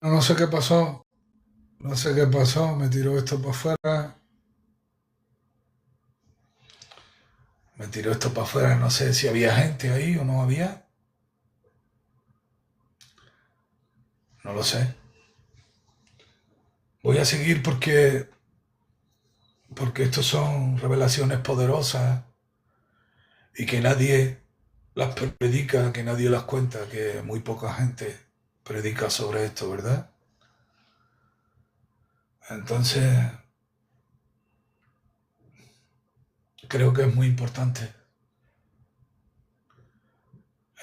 No sé qué pasó, no sé qué pasó, me tiró esto para afuera, me tiró esto para afuera, no sé si había gente ahí o no había, no lo sé. Voy a seguir porque estos son revelaciones poderosas y que nadie las predica, que nadie las cuenta, que muy poca gente predica sobre esto, ¿verdad? Entonces, creo que es muy importante.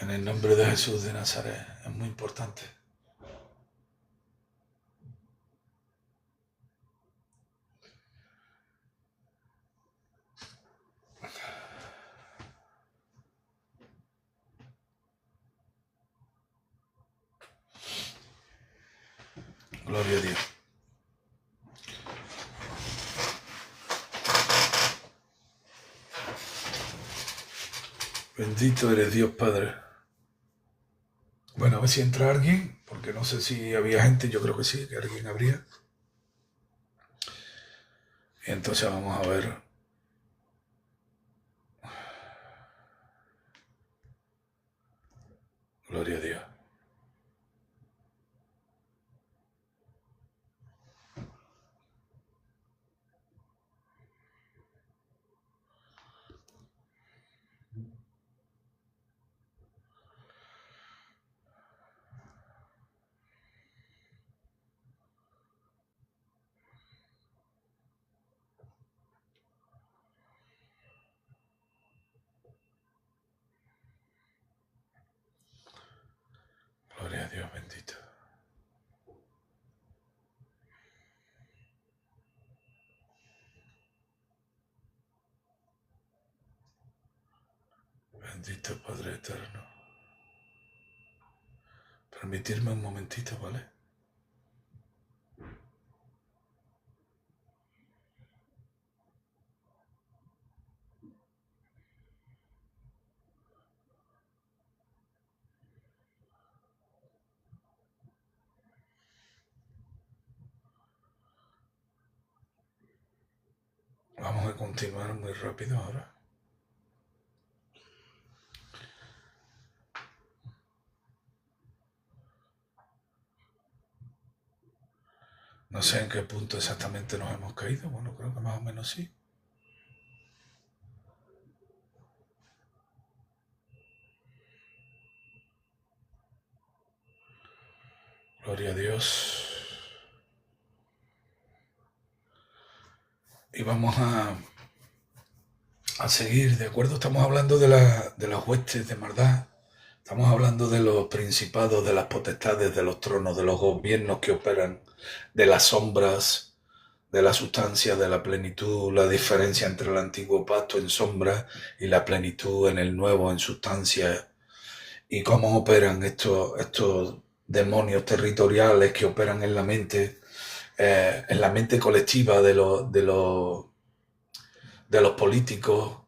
En el nombre de Jesús de Nazaret, es muy importante. Gloria a Dios. Bendito eres Dios Padre. Bueno, a ver si entra alguien, porque no sé si había gente, yo creo que sí, que alguien habría. Y entonces vamos a ver. Gloria a Dios. Gloria a Dios, bendito. Bendito Padre eterno. Permitirme un momentito, ¿vale? Vamos a continuar muy rápido ahora. No sé en qué punto exactamente nos hemos caído. Bueno, creo que más o menos sí. Gloria a Dios. Y vamos a seguir, ¿de acuerdo? Estamos hablando de las huestes de maldad. Estamos hablando de los principados, de las potestades, de los tronos, de los gobiernos que operan, de las sombras, de la sustancia, de la plenitud, la diferencia entre el antiguo pacto en sombra y la plenitud en el nuevo en sustancia, y cómo operan estos demonios territoriales que operan en la mente colectiva de los políticos,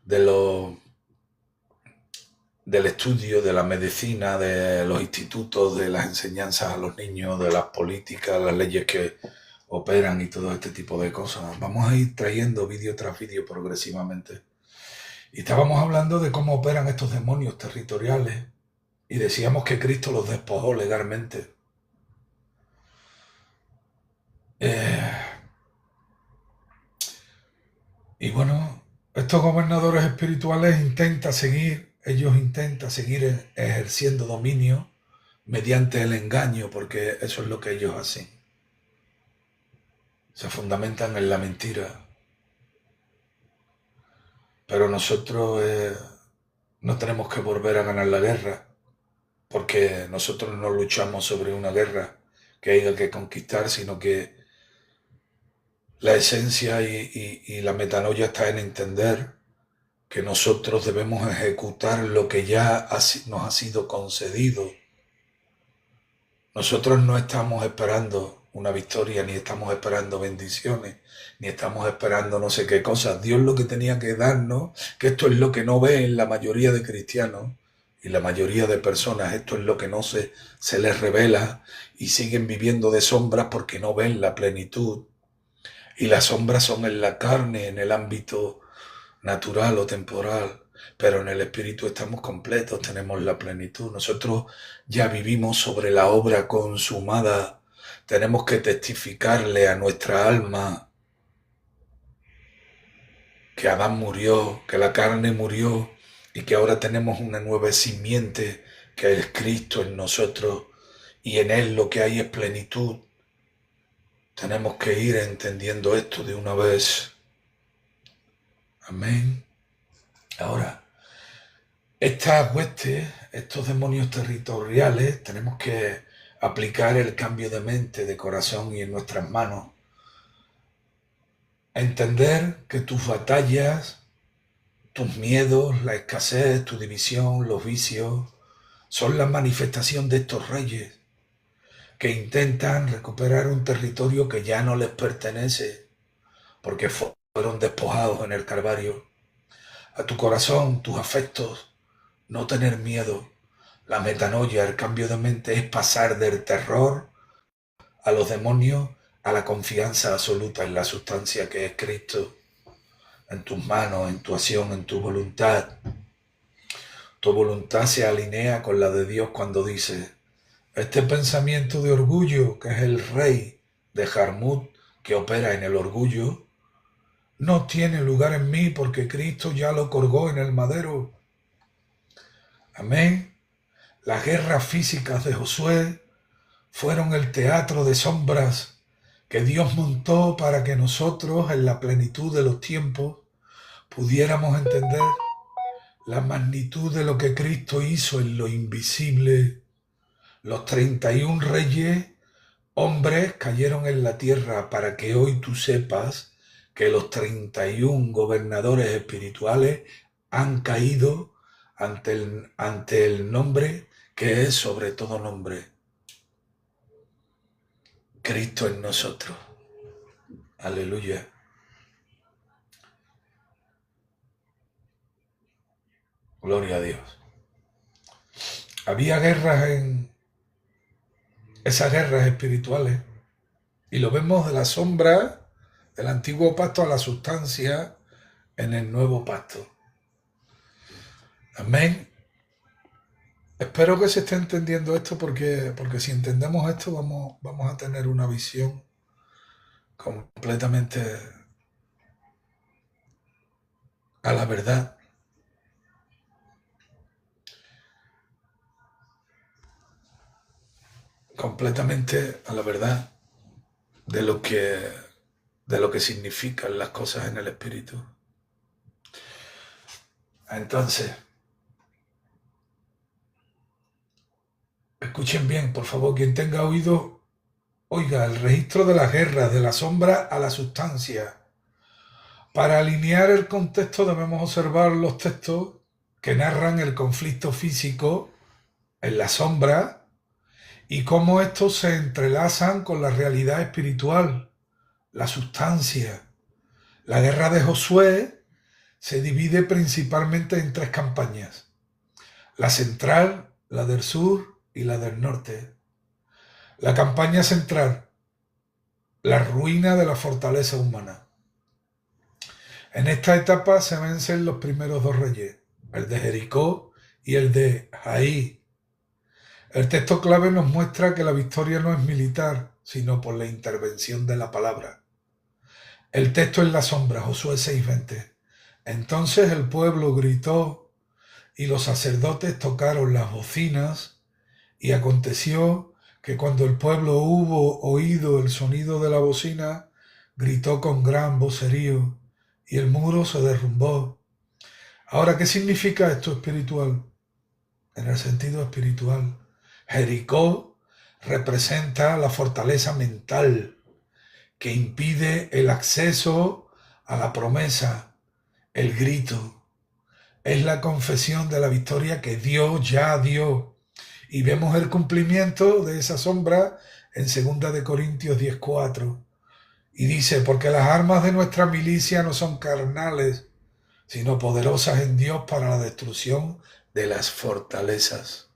de los del estudio, de la medicina, de los institutos, de las enseñanzas a los niños, de las políticas, las leyes que operan y todo este tipo de cosas. Vamos a ir trayendo vídeo tras vídeo progresivamente. Y estábamos hablando de cómo operan estos demonios territoriales y decíamos que Cristo los despojó legalmente. Y bueno, estos gobernadores espirituales ellos intentan seguir ejerciendo dominio mediante el engaño, porque eso es lo que ellos hacen. Se fundamentan en la mentira. Pero nosotros no tenemos que volver a ganar la guerra, porque nosotros no luchamos sobre una guerra que haya que conquistar, sino que la esencia y la metanoia está en entender que nosotros debemos ejecutar lo que ya nos ha sido concedido. Nosotros no estamos esperando una victoria, ni estamos esperando bendiciones, ni estamos esperando no sé qué cosas. Dios lo que tenía que darnos, que esto es lo que no ve en la mayoría de cristianos y la mayoría de personas, esto es lo que no se les revela, y siguen viviendo de sombras porque no ven la plenitud. Y las sombras son en la carne, en el ámbito natural o temporal, pero en el espíritu estamos completos, tenemos la plenitud. Nosotros ya vivimos sobre la obra consumada, tenemos que testificarle a nuestra alma que Adán murió, que la carne murió y que ahora tenemos una nueva simiente que es Cristo en nosotros y en Él lo que hay es plenitud. Tenemos que ir entendiendo esto de una vez. Amén. Ahora, estas huestes, estos demonios territoriales, tenemos que aplicar el cambio de mente, de corazón y en nuestras manos. Entender que tus batallas, tus miedos, la escasez, tu división, los vicios, son la manifestación de estos reyes que intentan recuperar un territorio que ya no les pertenece porque fueron despojados en el Calvario. A tu corazón, tus afectos, no tener miedo. La metanoia, el cambio de mente, es pasar del terror a los demonios a la confianza absoluta en la sustancia que es Cristo, en tus manos, en tu acción, en tu voluntad. Tu voluntad se alinea con la de Dios cuando dice: este pensamiento de orgullo, que es el rey de Jarmut, que opera en el orgullo, no tiene lugar en mí porque Cristo ya lo colgó en el madero. Amén. Las guerras físicas de Josué fueron el teatro de sombras que Dios montó para que nosotros, en la plenitud de los tiempos, pudiéramos entender la magnitud de lo que Cristo hizo en lo invisible. Los 31 reyes, hombres, cayeron en la tierra para que hoy tú sepas que los 31 gobernadores espirituales han caído ante el nombre que es sobre todo nombre. Cristo en nosotros. Aleluya. Gloria a Dios. Había guerras en esas guerras espirituales y lo vemos de la sombra del antiguo pacto a la sustancia en el nuevo pacto. Amén. Espero que se esté entendiendo esto porque si entendemos esto vamos a tener una visión completamente a la verdad. Completamente a la verdad de lo que significan las cosas en el espíritu. Entonces, escuchen bien, por favor, quien tenga oído, oiga, el registro de las guerras, de la sombra a la sustancia. Para alinear el contexto debemos observar los textos que narran el conflicto físico en la sombra y cómo estos se entrelazan con la realidad espiritual, la sustancia. La guerra de Josué se divide principalmente en 3 campañas: la central, la del sur y la del norte. La campaña central, la ruina de la fortaleza humana. En esta etapa se vencen los primeros 2 reyes, el de Jericó y el de Jaí. El texto clave nos muestra que la victoria no es militar, sino por la intervención de la palabra. El texto en la sombra, Josué 6:20. Entonces el pueblo gritó y los sacerdotes tocaron las bocinas, y aconteció que cuando el pueblo hubo oído el sonido de la bocina, gritó con gran vocerío, y el muro se derrumbó. Ahora, ¿qué significa esto espiritual? En el sentido espiritual, Jericó representa la fortaleza mental que impide el acceso a la promesa. El grito es la confesión de la victoria que Dios ya dio. Y vemos el cumplimiento de esa sombra en 2 de Corintios 10:4. Y dice: porque las armas de nuestra milicia no son carnales, sino poderosas en Dios para la destrucción de las fortalezas.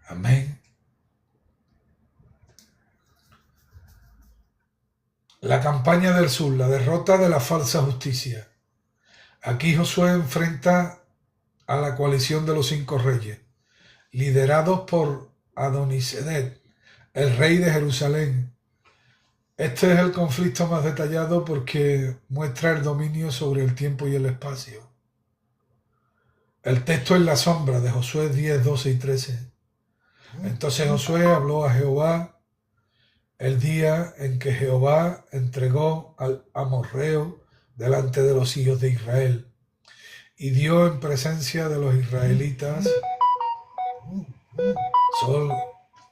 Amén. La campaña del sur, la derrota de la falsa justicia. Aquí Josué enfrenta a la coalición de los 5 reyes, liderados por Adonisedec, el rey de Jerusalén. Este es el conflicto más detallado porque muestra el dominio sobre el tiempo y el espacio. El texto es la sombra de Josué 10, 12 y 13. Entonces Josué habló a Jehová el día en que Jehová entregó al amorreo delante de los hijos de Israel y dio en presencia de los israelitas: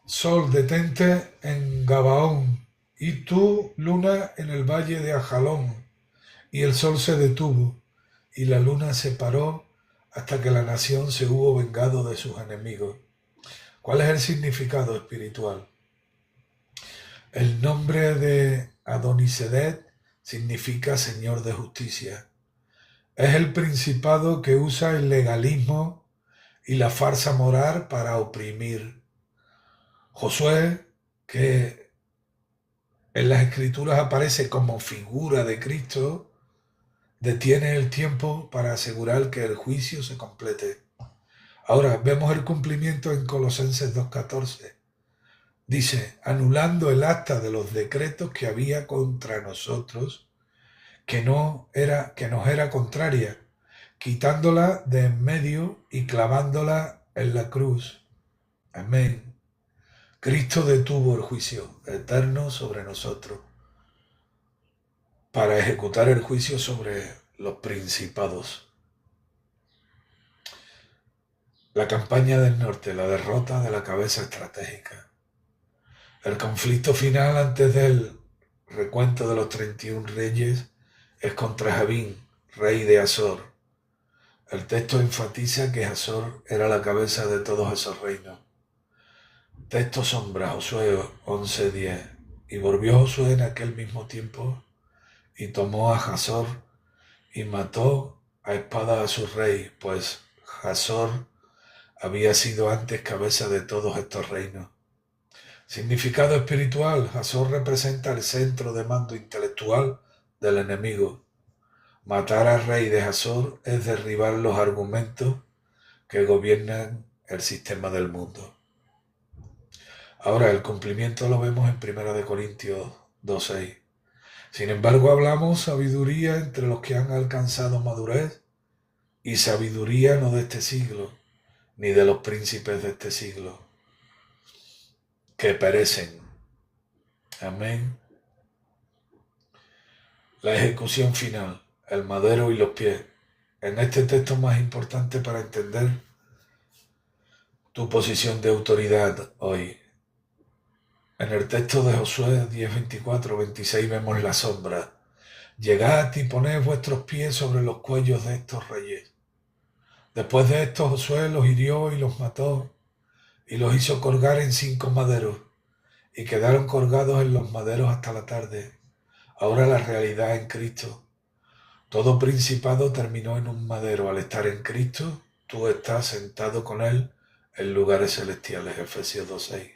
Sol, detente en Gabaón, y tú, luna, en el valle de Ajalón. Y el sol se detuvo, y la luna se paró hasta que la nación se hubo vengado de sus enemigos. ¿Cuál es el significado espiritual? El nombre de Adonisedec significa Señor de Justicia. Es el principado que usa el legalismo y la farsa moral para oprimir. Josué, que en las Escrituras aparece como figura de Cristo, detiene el tiempo para asegurar que el juicio se complete. Ahora vemos el cumplimiento en Colosenses 2:14. Dice: anulando el acta de los decretos que había contra nosotros, que nos era contraria, quitándola de en medio y clavándola en la cruz. Amén. Cristo detuvo el juicio eterno sobre nosotros para ejecutar el juicio sobre los principados. La campaña del norte, la derrota de la cabeza estratégica. El conflicto final antes del recuento de los 31 reyes es contra Jabín, rey de Azor. El texto enfatiza que Azor era la cabeza de todos esos reinos. Texto sombra, Josué 11:10. Y volvió Josué en aquel mismo tiempo y tomó a Hazor y mató a espada a su rey, pues Hazor había sido antes cabeza de todos estos reinos. Significado espiritual: Hazor representa el centro de mando intelectual del enemigo. Matar al rey de Hazor es derribar los argumentos que gobiernan el sistema del mundo. Ahora, el cumplimiento lo vemos en 1 Corintios 2:6. Sin embargo, hablamos sabiduría entre los que han alcanzado madurez, y sabiduría no de este siglo, ni de los príncipes de este siglo, que perecen. Amén. La ejecución final, el madero y los pies. En este texto más importante para entender tu posición de autoridad hoy. En el texto de Josué 10, 24, 26 vemos la sombra. Llegad y poned vuestros pies sobre los cuellos de estos reyes. Después de esto Josué los hirió y los mató, y los hizo colgar en 5 maderos, y quedaron colgados en los maderos hasta la tarde. Ahora la realidad en Cristo. Todo principado terminó en un madero. Al estar en Cristo, tú estás sentado con Él en lugares celestiales, Efesios 2:6,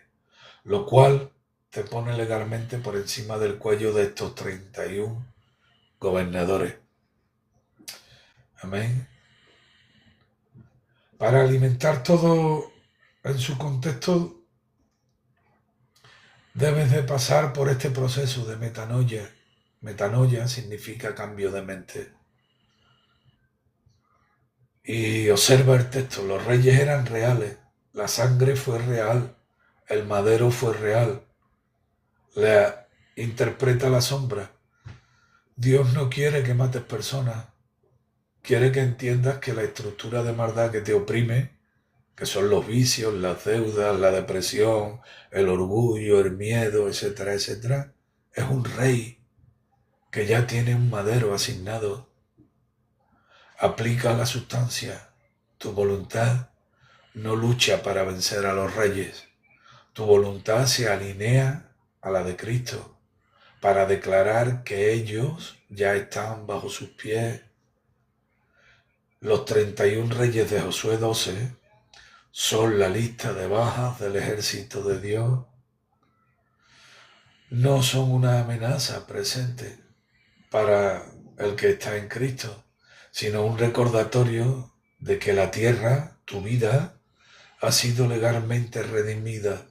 lo cual te pone legalmente por encima del cuello de estos 31 gobernadores. Amén. Para alimentar todo en su contexto, debes de pasar por este proceso de metanoia. Metanoia significa cambio de mente. Y observa el texto: los reyes eran reales, la sangre fue real, el madero fue real. Le interpreta la sombra. Dios no quiere que mates personas, quiere que entiendas que la estructura de maldad que te oprime, que son los vicios, las deudas, la depresión, el orgullo, el miedo, etcétera, etcétera, es un rey que ya tiene un madero asignado. Aplica la sustancia. Tu voluntad no lucha para vencer a los reyes. Tu voluntad se alinea a la de Cristo para declarar que ellos ya están bajo sus pies. Los 31 reyes de Josué 12 son la lista de bajas del ejército de Dios. no son una amenaza presente para el que está en Cristo, sino un recordatorio de que la tierra, tu vida, ha sido legalmente redimida.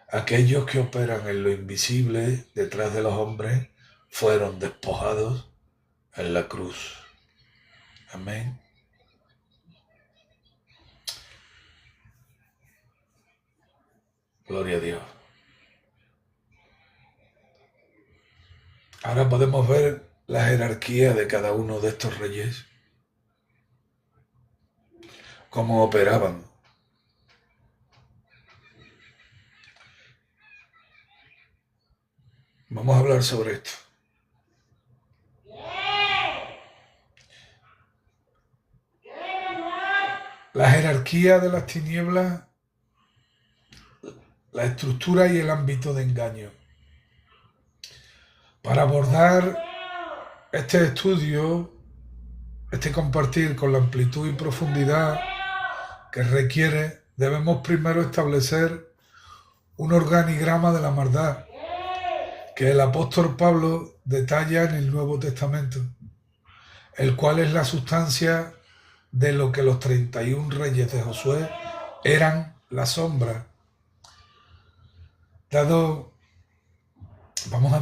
Aquellos que operan en lo invisible detrás de los hombres fueron despojados en la cruz. Amén. Gloria a Dios. Ahora podemos ver la jerarquía de cada uno de estos reyes, cómo operaban. Vamos a hablar sobre esto. La jerarquía de las tinieblas, la estructura y el ámbito de engaño. Para abordar este estudio, este compartir con la amplitud y profundidad que requiere, debemos primero establecer un organigrama de la maldad que el apóstol Pablo detalla en el Nuevo Testamento, el cual es la sustancia de lo que los 31 reyes de Josué eran la sombra. Vamos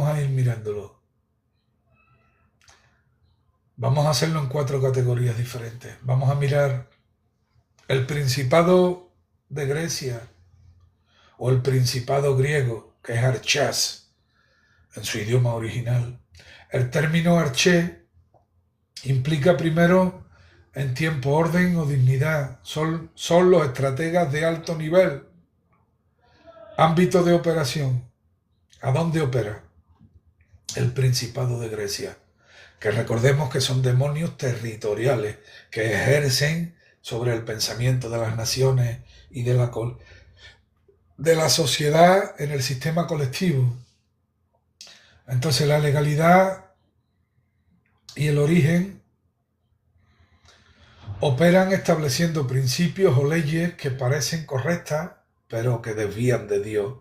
a ir mirándolo. Vamos a hacerlo en 4 categorías diferentes. Vamos a mirar el principado de Grecia o el principado griego, que es Archás en su idioma original. El término arché implica primero en tiempo, orden o dignidad. Son los estrategas de alto nivel. Ámbito de operación. ¿A dónde opera? El Principado de Grecia, que recordemos que son demonios territoriales que ejercen sobre el pensamiento de las naciones y de la sociedad en el sistema colectivo. Entonces la legalidad y el origen operan estableciendo principios o leyes que parecen correctas, pero que desvían de Dios.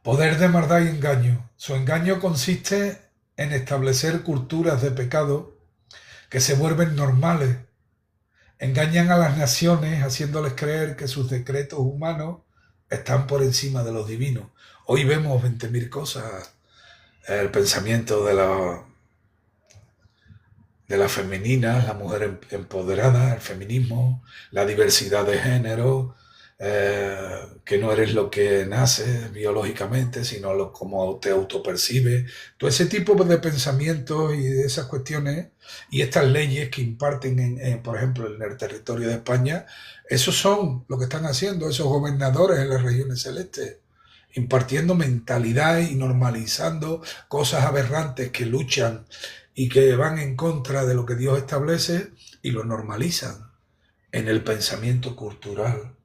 Poder de maldad y engaño. Su engaño consiste en establecer culturas de pecado que se vuelven normales. Engañan a las naciones haciéndoles creer que sus decretos humanos están por encima de los divinos. Hoy vemos 20.000 cosas. El pensamiento de la femenina, la mujer empoderada, el feminismo, la diversidad de género, que no eres lo que naces biológicamente, sino como te autopercibes. Todo ese tipo de pensamientos y de esas cuestiones y estas leyes que imparten, por ejemplo, en el territorio de España, esos son lo que están haciendo esos gobernadores en las regiones celestes, impartiendo mentalidad y normalizando cosas aberrantes que luchan y que van en contra de lo que Dios establece y lo normalizan en el pensamiento cultural.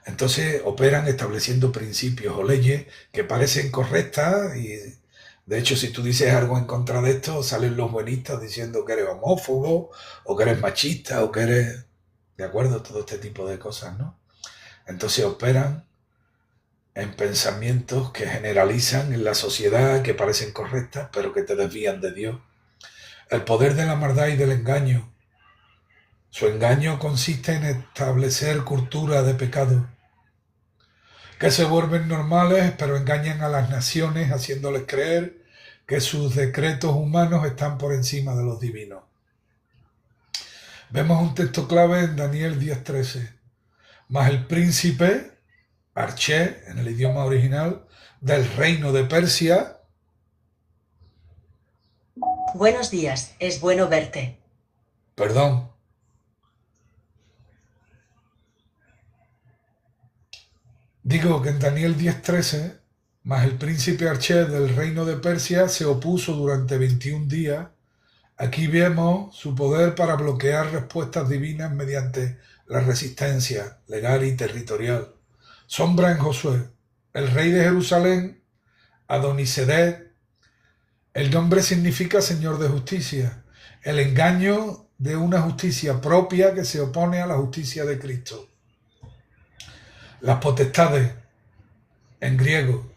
Entonces operan estableciendo principios o leyes que parecen correctas y de hecho si tú dices algo en contra de esto salen los buenistas diciendo que eres homófobo o que eres machista o que eres... ¿De acuerdo? Todo este tipo de cosas, ¿no? Entonces operan en pensamientos que generalizan en la sociedad, que parecen correctas, pero que te desvían de Dios. El poder de la maldad y del engaño. Su engaño consiste en establecer cultura de pecado, que se vuelven normales, pero engañan a las naciones, haciéndoles creer que sus decretos humanos están por encima de los divinos. Vemos un texto clave en Daniel 10:13. Mas el príncipe, Arché, en el idioma original, del reino de Persia. Buenos días, es bueno verte. Perdón. Digo que en Daniel 10:13, mas el príncipe Arché del reino de Persia se opuso durante 21 días. Aquí vemos su poder para bloquear respuestas divinas mediante la resistencia legal y territorial. Sombra en Josué. El rey de Jerusalén, Adonisedec. El nombre significa Señor de Justicia. El engaño de una justicia propia que se opone a la justicia de Cristo. Las potestades. En griego,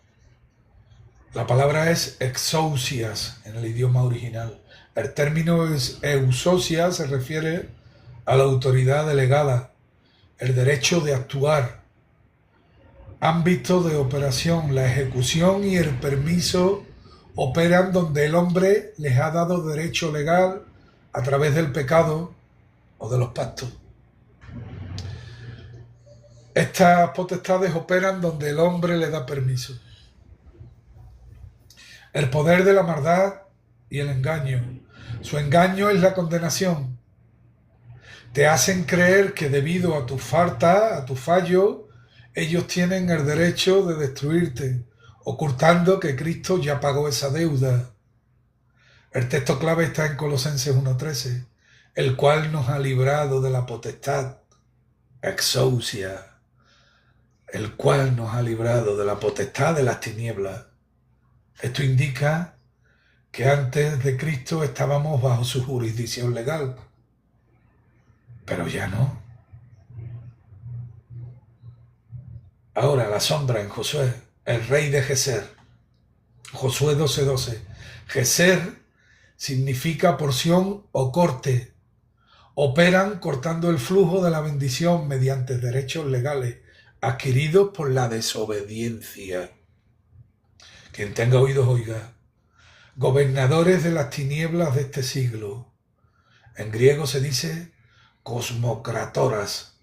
la palabra es exousias en el idioma original. El término es eusosia, se refiere a la autoridad delegada, el derecho de actuar, ámbito de operación, la ejecución y el permiso operan donde el hombre les ha dado derecho legal a través del pecado o de los pactos. Estas potestades operan donde el hombre le da permiso. El poder de la maldad y el engaño. Su engaño es la condenación. Te hacen creer que debido a tu falta, a tu fallo, ellos tienen el derecho de destruirte, ocultando que Cristo ya pagó esa deuda. El texto clave está en Colosenses 1:13, el cual nos ha librado de la potestad, exousia, el cual nos ha librado de la potestad de las tinieblas. Esto indica que antes de Cristo estábamos bajo su jurisdicción legal, pero ya no. Ahora la sombra en Josué, el rey de Geser. Josué 12:12. Geser significa porción o corte. Operan cortando el flujo de la bendición mediante derechos legales adquiridos por la desobediencia. Quien tenga oídos oiga. Gobernadores de las tinieblas de este siglo. En griego se dice cosmocratoras.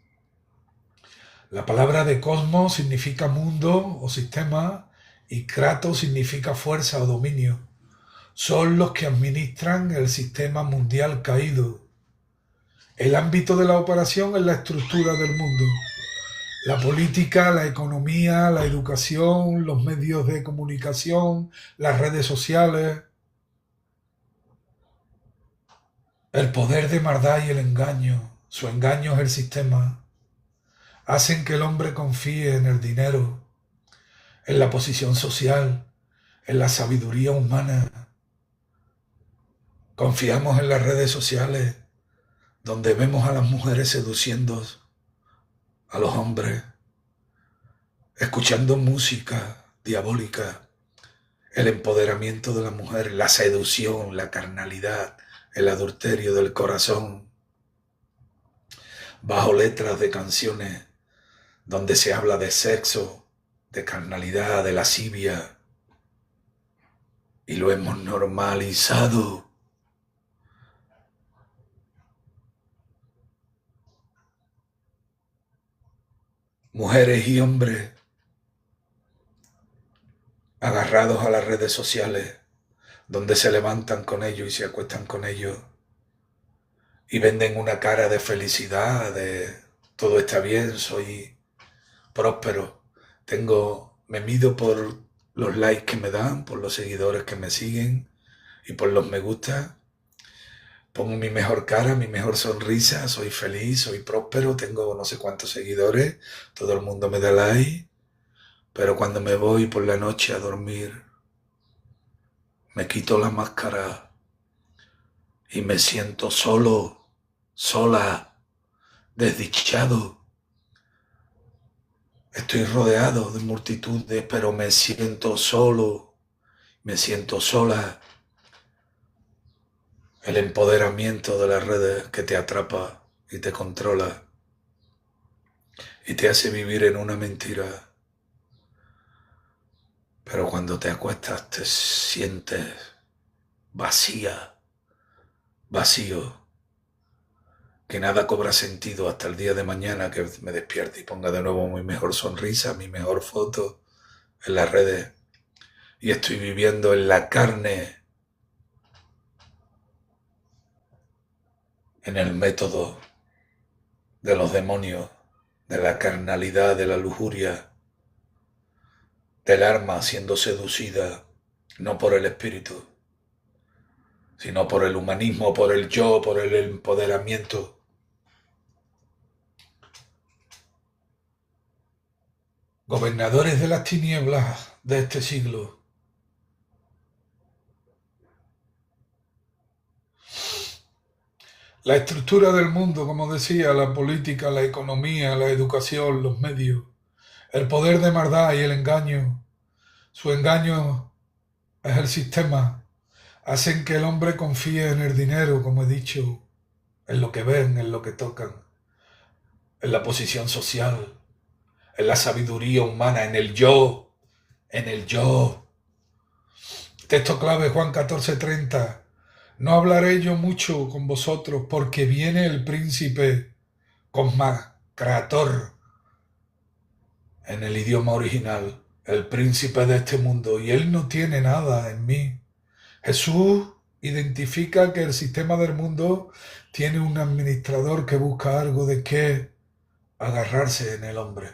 La palabra de cosmos significa mundo o sistema y kratos significa fuerza o dominio. Son los que administran el sistema mundial caído. El ámbito de la operación es la estructura del mundo. La política, la economía, la educación, los medios de comunicación, las redes sociales. El poder de maldad y el engaño. Su engaño es el sistema. Hacen que el hombre confíe en el dinero, en la posición social, en la sabiduría humana. Confiamos en las redes sociales, donde vemos a las mujeres seduciendo a los hombres, escuchando música diabólica, el empoderamiento de la mujer, la seducción, la carnalidad, el adulterio del corazón, bajo letras de canciones donde se habla de sexo, de carnalidad, de lascivia, y lo hemos normalizado. Mujeres y hombres agarrados a las redes sociales, donde se levantan con ellos y se acuestan con ellos, y venden una cara de felicidad, de todo está bien, soy próspero, me mido por los likes que me dan, por los seguidores que me siguen y por los me gusta. Pongo mi mejor cara, mi mejor sonrisa, soy feliz, soy próspero, tengo no sé cuántos seguidores, todo el mundo me da like, pero cuando me voy por la noche a dormir, me quito la máscara y me siento solo, sola, desdichado. Estoy rodeado de multitudes, pero me siento solo, me siento sola. El empoderamiento de las redes que te atrapa y te controla y te hace vivir en una mentira. Pero cuando te acuestas te sientes vacía, vacío, que nada cobra sentido hasta el día de mañana que me despierte y ponga de nuevo mi mejor sonrisa, mi mejor foto en las redes y estoy viviendo en la carne, en el método de los demonios, de la carnalidad, de la lujuria, del alma siendo seducida no por el espíritu, sino por el humanismo, por el yo, por el empoderamiento. Gobernadores de las tinieblas de este siglo. La estructura del mundo, como decía, la política, la economía, la educación, los medios, El poder de maldad y el engaño, su engaño es el sistema, hacen que el hombre confíe en el dinero, como he dicho, en lo que ven, en lo que tocan, en la posición social, en la sabiduría humana, en el yo, en el yo. Texto clave Juan 14:30. No hablaré yo mucho con vosotros porque viene el príncipe Cosmacrator en el idioma original, el príncipe de este mundo, y él no tiene nada en mí. Jesús identifica que el sistema del mundo tiene un administrador que busca algo de qué agarrarse en el hombre.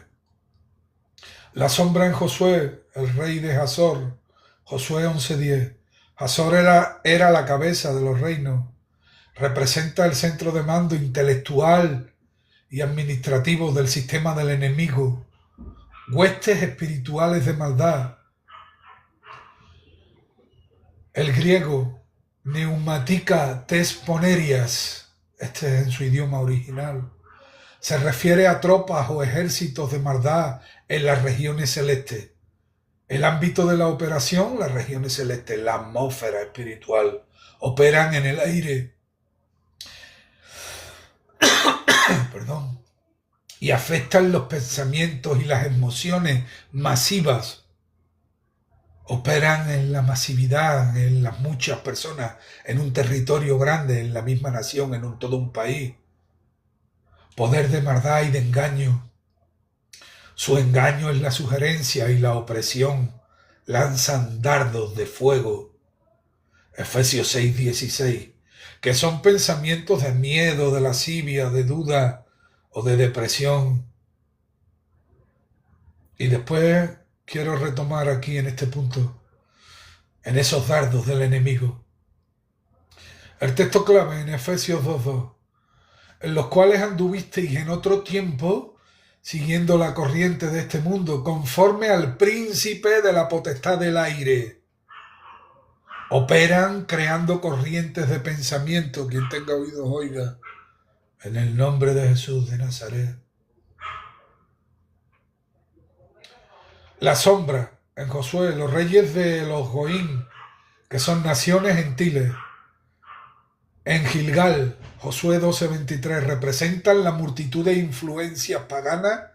La sombra en Josué, el rey de Hazor, Josué 11:10. Hazor era la cabeza de los reinos, representa el centro de mando intelectual y administrativo del sistema del enemigo, huestes espirituales de maldad. El griego, neumática tes ponerias, este es en su idioma original, se refiere a tropas o ejércitos de maldad en las regiones celestes. El ámbito de la operación, las regiones celestes, la atmósfera espiritual, operan en el aire, perdón, y afectan los pensamientos y las emociones masivas. Operan en la masividad, en las muchas personas, en un territorio grande, en la misma nación, en todo un país. Poder de maldad y de engaño. Su engaño es la sugerencia y la opresión. Lanzan dardos de fuego. Efesios 6:16. Que son pensamientos de miedo, de lascivia, de duda o de depresión. Y después quiero retomar aquí en este punto, en esos dardos del enemigo. El texto clave en Efesios 2:2. En los cuales anduvisteis en otro tiempo, siguiendo la corriente de este mundo, conforme al príncipe de la potestad del aire. Operan creando corrientes de pensamiento. Quien tenga oídos oiga, en el nombre de Jesús de Nazaret. La sombra, en Josué, los reyes de los Goín, que son naciones gentiles. En Gilgal, Josué 12:23, representan la multitud de influencias paganas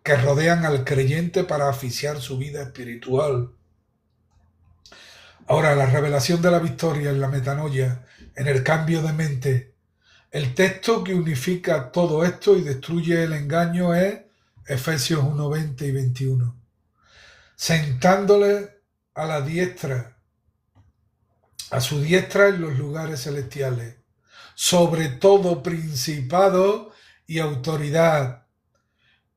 que rodean al creyente para asfixiar su vida espiritual. Ahora, la revelación de la victoria en la metanoia, en el cambio de mente. El texto que unifica todo esto y destruye el engaño es Efesios 1:20 y 21. Sentándole a la diestra, a su diestra en los lugares celestiales, sobre todo principado y autoridad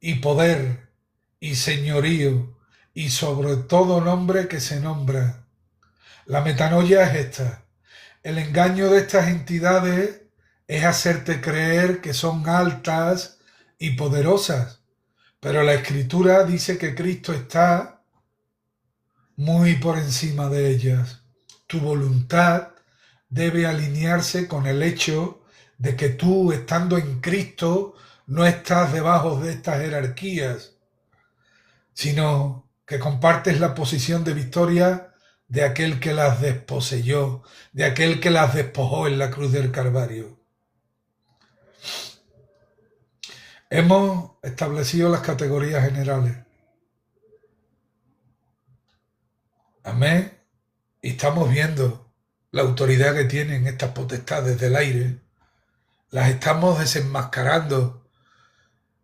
y poder y señorío y sobre todo nombre que se nombra. La metanoia es esta. El engaño de estas entidades es hacerte creer que son altas y poderosas, pero la Escritura dice que Cristo está muy por encima de ellas. Tu voluntad debe alinearse con el hecho de que tú, estando en Cristo, no estás debajo de estas jerarquías, sino que compartes la posición de victoria de aquel que las desposeyó, de aquel que las despojó en la cruz del Calvario. Hemos establecido las categorías generales. Amén. Y estamos viendo la autoridad que tienen estas potestades del aire. Las estamos desenmascarando.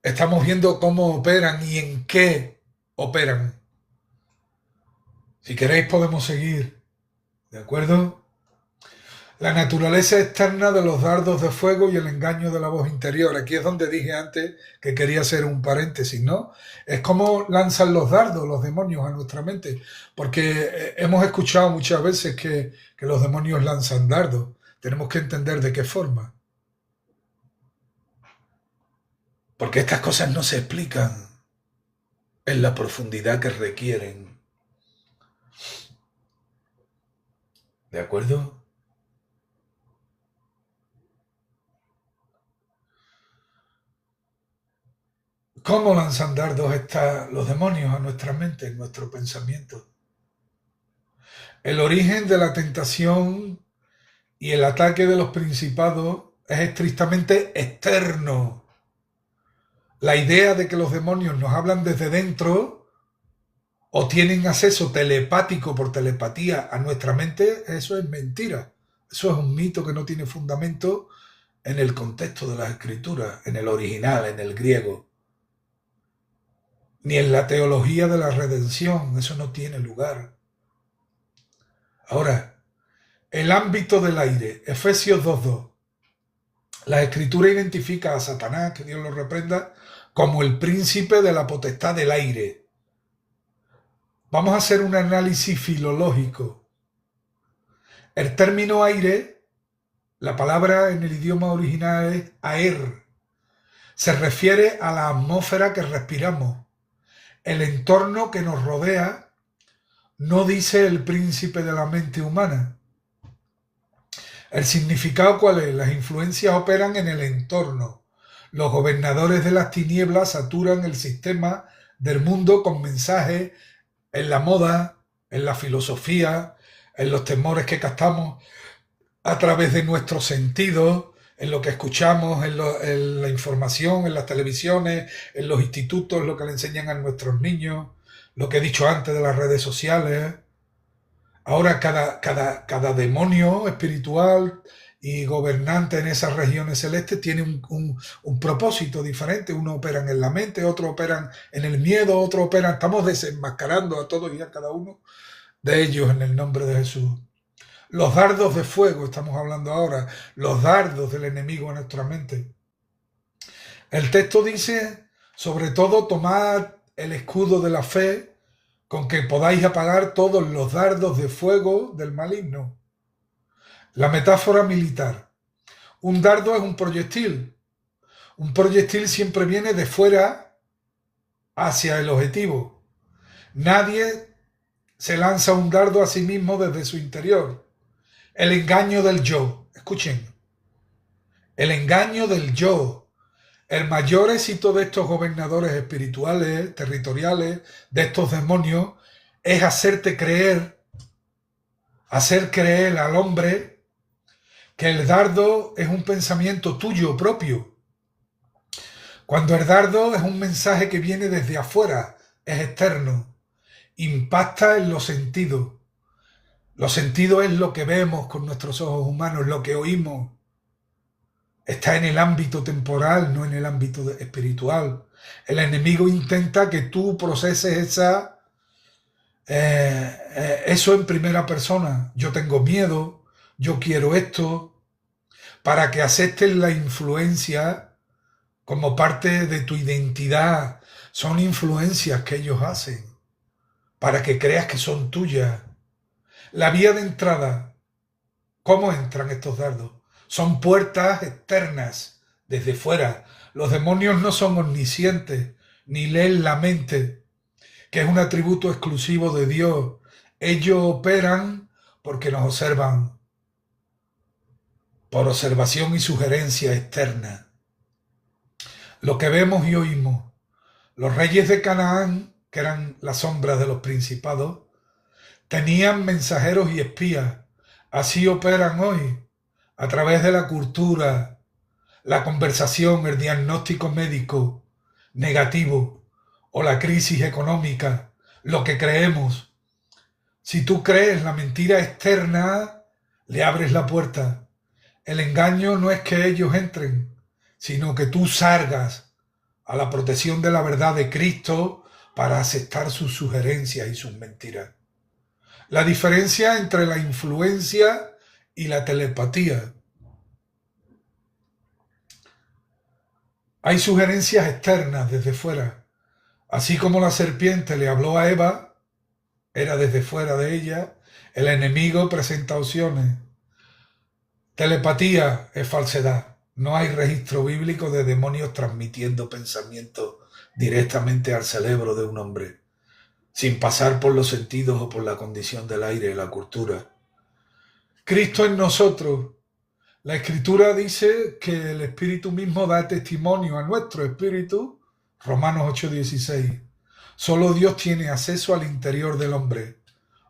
Estamos viendo cómo operan y en qué operan. Si queréis podemos seguir. ¿De acuerdo? La naturaleza externa de los dardos de fuego y el engaño de la voz interior. Aquí es donde dije antes que quería hacer un paréntesis, ¿no? Es como lanzan los dardos los demonios a nuestra mente, porque hemos escuchado muchas veces que los demonios lanzan dardos. Tenemos que entender de qué forma. Porque estas cosas no se explican en la profundidad que requieren. ¿De acuerdo? ¿Cómo lanzan dardos los demonios a nuestra mente, en nuestro pensamiento? El origen de la tentación y el ataque de los principados es estrictamente externo. La idea de que los demonios nos hablan desde dentro o tienen acceso telepático por telepatía a nuestra mente, eso es mentira. Eso es un mito que no tiene fundamento en el contexto de las escrituras, en el original, en el griego. Ni en la teología de la redención, eso no tiene lugar. Ahora, el ámbito del aire, Efesios 2:2. La escritura identifica a Satanás, que Dios lo reprenda, como el príncipe de la potestad del aire. Vamos a hacer un análisis filológico. El término aire, la palabra en el idioma original es aer. Se refiere a la atmósfera que respiramos, el entorno que nos rodea, no dice el príncipe de la mente humana. ¿El significado cuál es? Las influencias operan en el entorno. Los gobernadores de las tinieblas saturan el sistema del mundo con mensajes en la moda, en la filosofía, en los temores que captamos a través de nuestros sentidos, en lo que escuchamos, en la información, en las televisiones, en los institutos, lo que le enseñan a nuestros niños, lo que he dicho antes de las redes sociales. Ahora cada demonio espiritual y gobernante en esas regiones celestes tiene un propósito diferente. Unos operan en la mente, otros operan en el miedo, otros operan... Estamos desenmascarando a todos y a cada uno de ellos en el nombre de Jesús. Los dardos de fuego, estamos hablando ahora, los dardos del enemigo en nuestra mente. El texto dice, sobre todo, tomad el escudo de la fe, con que podáis apagar todos los dardos de fuego del maligno. La metáfora militar. Un dardo es un proyectil. Un proyectil siempre viene de fuera hacia el objetivo. Nadie se lanza un dardo a sí mismo desde su interior. El engaño del yo. Escuchen. El engaño del yo. El mayor éxito de estos gobernadores espirituales, territoriales, de estos demonios, es hacer creer al hombre que el dardo es un pensamiento tuyo propio. Cuando el dardo es un mensaje que viene desde afuera, es externo, impacta en los sentidos. Los sentidos es lo que vemos con nuestros ojos humanos, lo que oímos. Está en el ámbito temporal, no en el ámbito espiritual. El enemigo intenta que tú proceses eso en primera persona. Yo tengo miedo, yo quiero esto, para que aceptes la influencia como parte de tu identidad. Son influencias que ellos hacen para que creas que son tuyas. La vía de entrada, ¿cómo entran estos dardos? Son puertas externas, desde fuera. Los demonios no son omniscientes, ni leen la mente, que es un atributo exclusivo de Dios. Ellos operan porque nos observan, por observación y sugerencia externa. Lo que vemos y oímos. Los reyes de Canaán, que eran las sombras de los principados, tenían mensajeros y espías. Así operan hoy, a través de la cultura, la conversación, el diagnóstico médico negativo o la crisis económica, lo que creemos. Si tú crees la mentira externa, le abres la puerta. El engaño no es que ellos entren, sino que tú salgas a la protección de la verdad de Cristo para aceptar sus sugerencias y sus mentiras. La diferencia entre la influencia y la telepatía. Hay sugerencias externas desde fuera. Así como la serpiente le habló a Eva, era desde fuera de ella, el enemigo presenta opciones. Telepatía es falsedad. No hay registro bíblico de demonios transmitiendo pensamientos directamente al cerebro de un hombre, sin pasar por los sentidos o por la condición del aire y la cultura. Cristo en nosotros. La Escritura dice que el Espíritu mismo da testimonio a nuestro espíritu Romanos 8:16. Solo Dios tiene acceso al interior del hombre,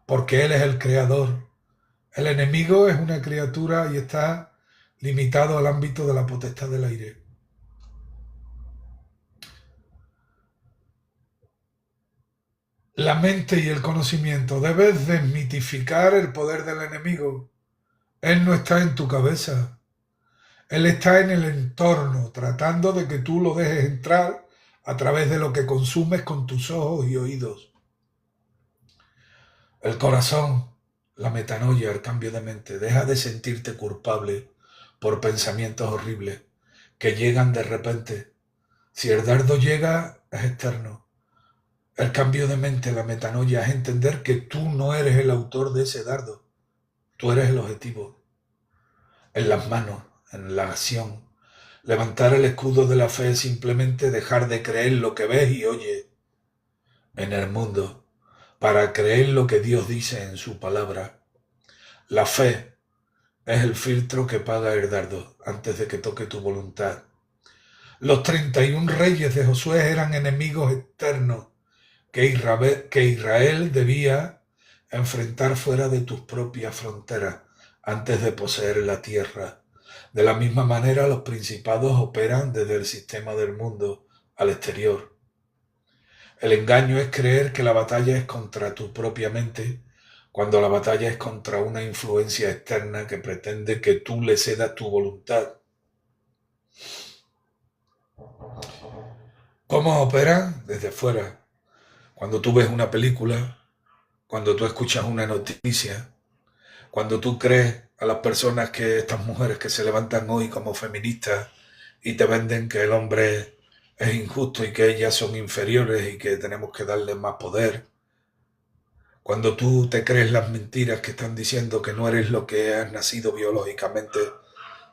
porque Él es el creador. El enemigo es una criatura y está limitado al ámbito de la potestad del aire. La mente y el conocimiento. Debes desmitificar el poder del enemigo. Él no está en tu cabeza. Él está en el entorno, tratando de que tú lo dejes entrar a través de lo que consumes con tus ojos y oídos. El corazón, la metanoia, el cambio de mente. Deja de sentirte culpable por pensamientos horribles que llegan de repente. Si el dardo llega, es externo. El cambio de mente, la metanoia, es entender que tú no eres el autor de ese dardo. Tú eres el objetivo. En las manos, en la acción. Levantar el escudo de la fe es simplemente dejar de creer lo que ves y oyes en el mundo para creer lo que Dios dice en su palabra. La fe es el filtro que paga el dardo antes de que toque tu voluntad. Los 31 reyes de Josué eran enemigos externos que Israel debía enfrentar fuera de tus propias fronteras antes de poseer la tierra. De la misma manera, los principados operan desde el sistema del mundo al exterior. El engaño es creer que la batalla es contra tu propia mente, cuando la batalla es contra una influencia externa que pretende que tú le cedas tu voluntad. ¿Cómo operan? Desde fuera. Cuando tú ves una película, cuando tú escuchas una noticia, cuando tú crees a las personas que estas mujeres que se levantan hoy como feministas y te venden que el hombre es injusto y que ellas son inferiores y que tenemos que darles más poder. Cuando tú te crees las mentiras que están diciendo que no eres lo que has nacido biológicamente,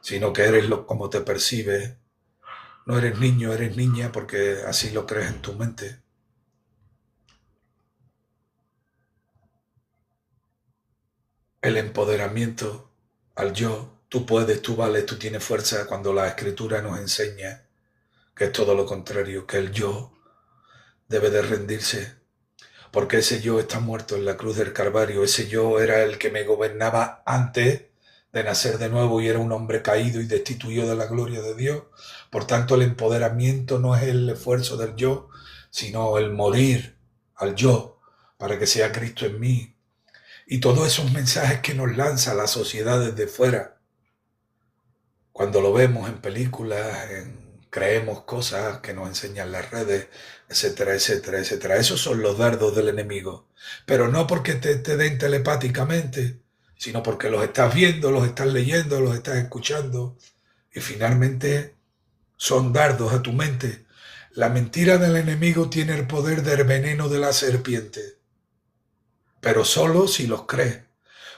sino que eres como te percibes. No eres niño, eres niña porque así lo crees en tu mente. El empoderamiento al yo, tú puedes, tú vales, tú tienes fuerza, cuando la escritura nos enseña que es todo lo contrario, que el yo debe de rendirse, porque ese yo está muerto en la cruz del Calvario. Ese yo era el que me gobernaba antes de nacer de nuevo y era un hombre caído y destituido de la gloria de Dios. Por tanto, el empoderamiento no es el esfuerzo del yo, sino el morir al yo para que sea Cristo en mí. Y todos esos mensajes que nos lanza la sociedad desde fuera, cuando lo vemos en películas, creemos cosas que nos enseñan las redes, etcétera, etcétera, etcétera. Esos son los dardos del enemigo. Pero no porque te den telepáticamente, sino porque los estás viendo, los estás leyendo, los estás escuchando. Y finalmente son dardos a tu mente. La mentira del enemigo tiene el poder del veneno de la serpiente, pero solo si los crees.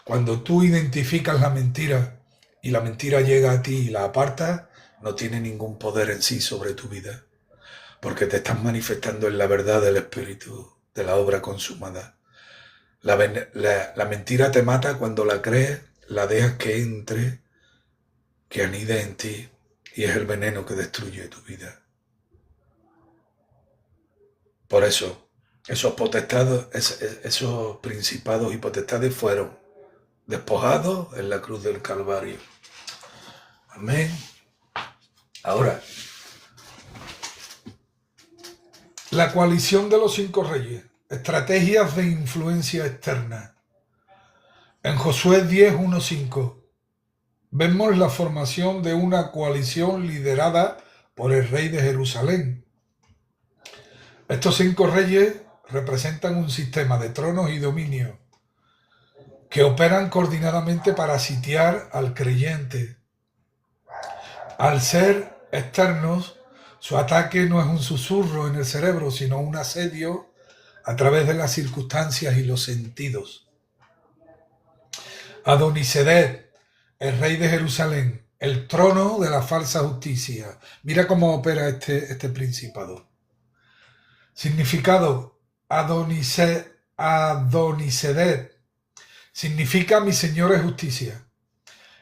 Cuando tú identificas la mentira y la mentira llega a ti y la apartas, no tiene ningún poder en sí sobre tu vida, porque te estás manifestando en la verdad del Espíritu, de la obra consumada. La mentira te mata cuando la crees, la dejas que entre, que anide en ti, y es el veneno que destruye tu vida. Por eso, esos principados y potestades fueron despojados en la cruz del Calvario. Amén. Ahora, la coalición de los 5 reyes, estrategias de influencia externa. En Josué 10:1-5 vemos la formación de una coalición liderada por el rey de Jerusalén. Estos 5 reyes representan un sistema de tronos y dominio que operan coordinadamente para sitiar al creyente. Al ser externos, su ataque no es un susurro en el cerebro, sino un asedio a través de las circunstancias y los sentidos. Adonisedec, el rey de Jerusalén, el trono de la falsa justicia. Mira cómo opera este principado. Significado: Adonisedec significa mi Señor es justicia.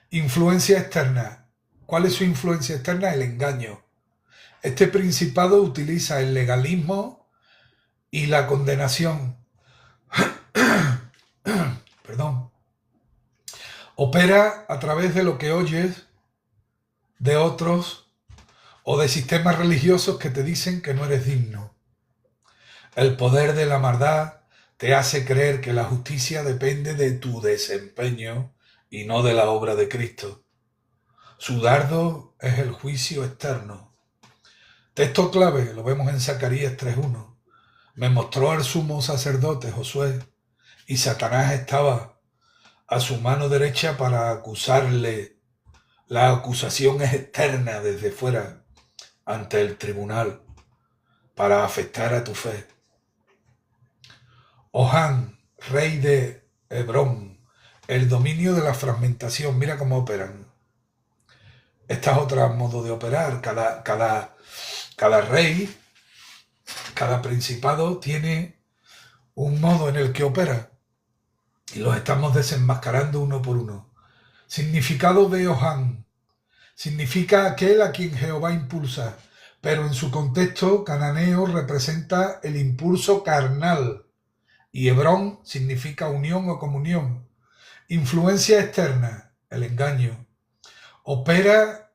Influencia externa. ¿Cuál es su influencia externa? El engaño. Este principado utiliza el legalismo y la condenación. Perdón. Opera a través de lo que oyes de otros o de sistemas religiosos que te dicen que no eres digno. El poder de la maldad te hace creer que la justicia depende de tu desempeño y no de la obra de Cristo. Su dardo es el juicio externo. Texto clave, lo vemos en Zacarías 3:1. Me mostró al sumo sacerdote Josué, y Satanás estaba a su mano derecha para acusarle. La acusación es externa desde fuera, ante el tribunal, para afectar a tu fe. Ohán, rey de Hebrón, el dominio de la fragmentación. Mira cómo operan. Esta es otra modo de operar. Cada rey, cada principado tiene un modo en el que opera y los estamos desenmascarando uno por uno. Significado de Ohán. Significa aquel a quien Jehová impulsa, pero en su contexto cananeo representa el impulso carnal y Hebrón significa unión o comunión. Influencia externa, el engaño. Opera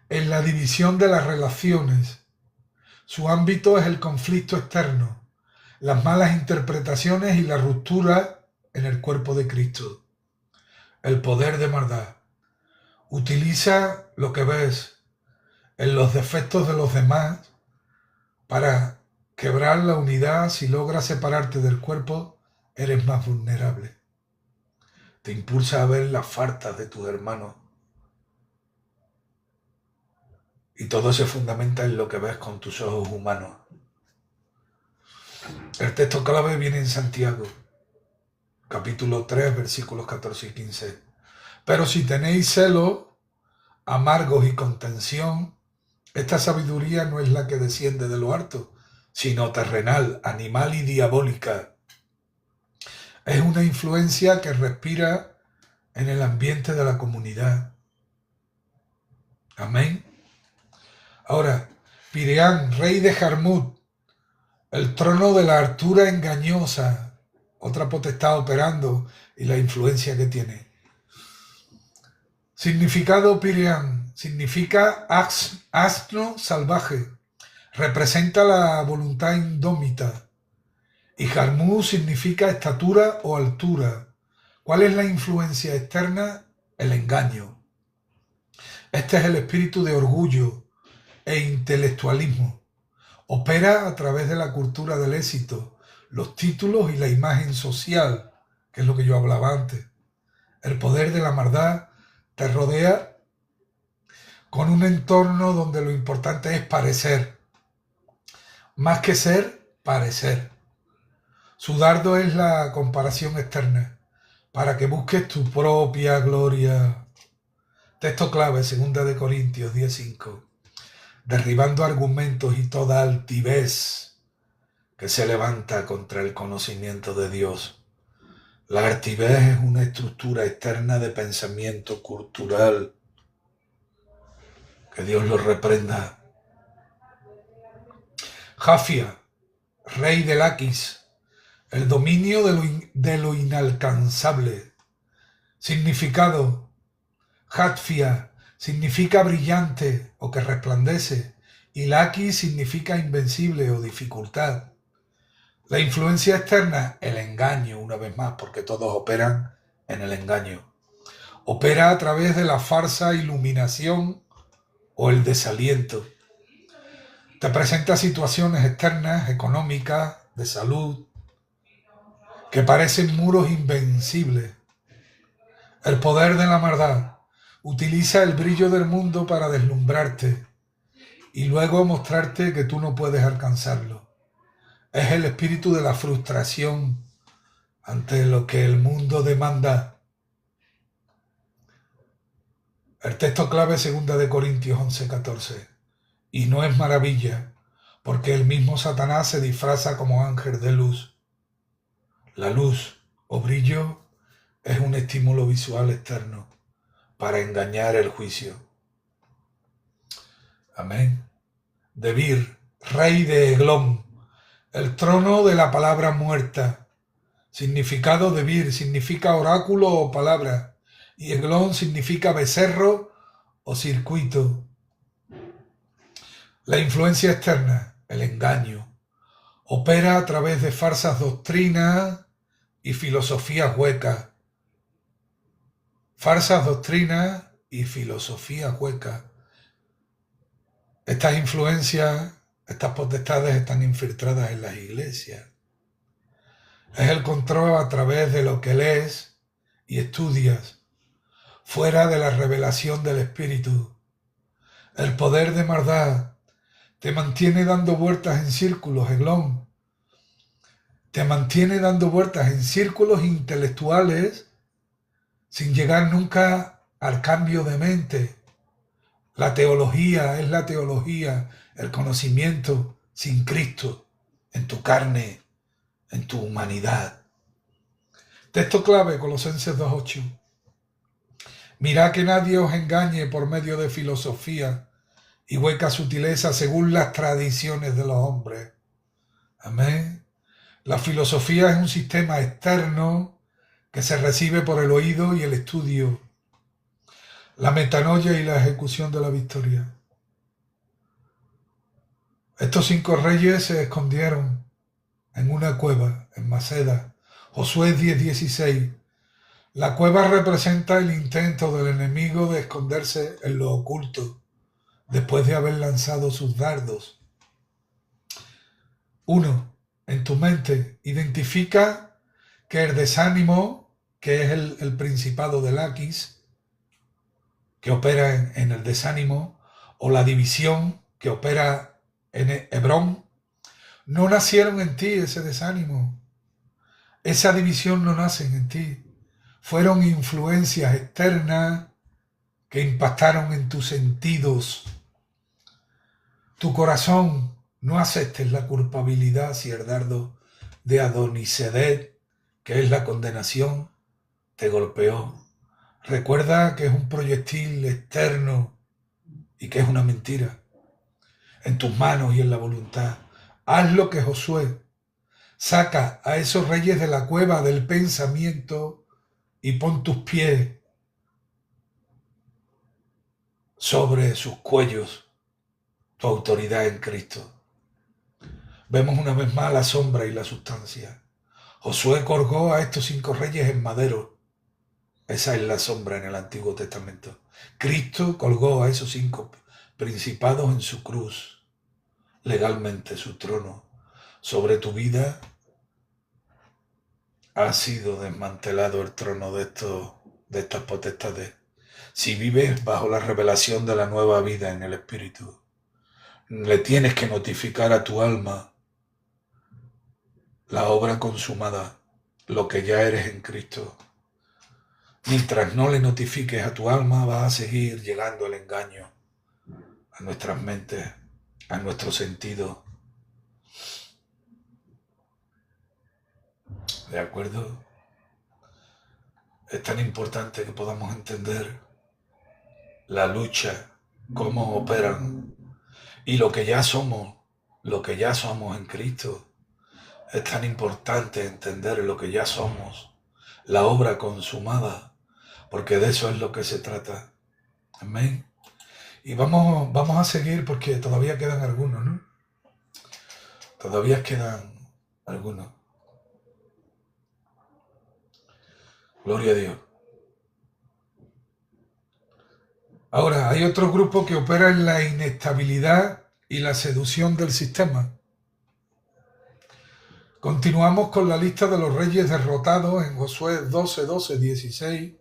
en la división de las relaciones. Su ámbito es el conflicto externo, las malas interpretaciones y la ruptura en el cuerpo de Cristo. El poder de maldad. Utiliza lo que ves en los defectos de los demás para quebrar la unidad. Si logras separarte del cuerpo, eres más vulnerable. Te impulsa a ver las faltas de tus hermanos. Y todo se fundamenta en lo que ves con tus ojos humanos. El texto clave viene en Santiago, capítulo 3, versículos 14 y 15. Pero si tenéis celos amargos y contención, esta sabiduría no es la que desciende de lo alto, sino terrenal, animal y diabólica. Es una influencia que respira en el ambiente de la comunidad. Amén. Ahora, Pireán, rey de Jarmut, el trono de la altura engañosa, otra potestad operando y la influencia que tiene. Significado Pireán, significa asno salvaje, representa la voluntad indómita. Y Jarmut significa estatura o altura. ¿Cuál es la influencia externa? El engaño. Este es el espíritu de orgullo e intelectualismo. Opera a través de la cultura del éxito, los títulos y la imagen social, que es lo que yo hablaba antes. El poder de la maldad te rodea con un entorno donde lo importante es parecer. Más que ser, parecer. Su dardo es la comparación externa, para que busques tu propia gloria. Texto clave, 2 Corintios 10:5. Derribando argumentos y toda altivez que se levanta contra el conocimiento de Dios. La altivez es una estructura externa de pensamiento cultural. Que Dios lo reprenda. Jafia, rey de Laquis, el dominio de lo inalcanzable. Significado: Jatfia significa brillante o que resplandece, y Laquis significa invencible o dificultad. La influencia externa, el engaño, una vez más, porque todos operan en el engaño. Opera a través de la falsa iluminación o el desaliento. Te presenta situaciones externas, económicas, de salud, que parecen muros invencibles. El poder de la maldad utiliza el brillo del mundo para deslumbrarte y luego mostrarte que tú no puedes alcanzarlo. Es el espíritu de la frustración ante lo que el mundo demanda. El texto clave es 2 Corintios 11:14. Y no es maravilla, porque el mismo Satanás se disfraza como ángel de luz. La luz o brillo es un estímulo visual externo para engañar el juicio. Amén. Debir, rey de Eglón, el trono de la palabra muerta. Significado Debir significa oráculo o palabra, y Eglón significa becerro o circuito. La influencia externa, el engaño, opera a través de falsas doctrinas y filosofías huecas. Falsas doctrinas y filosofías huecas. Estas influencias, estas potestades están infiltradas en las iglesias. Es el control a través de lo que lees y estudias, fuera de la revelación del Espíritu. El poder de maldad te mantiene dando vueltas en círculos, Eglón. Te mantiene dando vueltas en círculos intelectuales sin llegar nunca al cambio de mente. La teología es la teología, el conocimiento sin Cristo, en tu carne, en tu humanidad. Texto clave, Colosenses 2:8. Mirad que nadie os engañe por medio de filosofía y hueca sutileza según las tradiciones de los hombres. Amén. La filosofía es un sistema externo que se recibe por el oído y el estudio. La metanoia y la ejecución de la victoria. Estos 5 reyes se escondieron en una cueva, en Maceda. Josué 10:16. La cueva representa el intento del enemigo de esconderse en lo oculto, después de haber lanzado sus dardos. 1. En tu mente, identifica que el desánimo, que es el principado del Aquis, que opera en el desánimo, o la división, que opera en Hebrón, no nacieron en ti ese desánimo. Esa división no nace en ti. Fueron influencias externas que impactaron en tus sentidos. Tu corazón, no aceptes la culpabilidad si el dardo de Adonisedec, que es la condenación, te golpeó. Recuerda que es un proyectil externo y que es una mentira. En tus manos y en la voluntad. Haz lo que Josué. Saca a esos reyes de la cueva del pensamiento y pon tus pies sobre sus cuellos, tu autoridad en Cristo. Vemos una vez más la sombra y la sustancia. Josué colgó a estos 5 reyes en madero. Esa es la sombra en el Antiguo Testamento. Cristo colgó a esos 5 principados en su cruz, legalmente su trono. Sobre tu vida ha sido desmantelado el trono de estas potestades. Si vives bajo la revelación de la nueva vida en el Espíritu, le tienes que notificar a tu alma la obra consumada, lo que ya eres en Cristo. Mientras no le notifiques a tu alma, va a seguir llegando el engaño a nuestras mentes, a nuestros sentidos. ¿De acuerdo? Es tan importante que podamos entender la lucha, cómo operan y lo que ya somos en Cristo. Es tan importante entender lo que ya somos, la obra consumada, porque de eso es lo que se trata. Amén. Y vamos a seguir porque todavía quedan algunos, ¿no? Todavía quedan algunos. Gloria a Dios. Ahora, hay otro grupo que opera en la inestabilidad y la seducción del sistema. Continuamos con la lista de los reyes derrotados en Josué 12, 12, 16.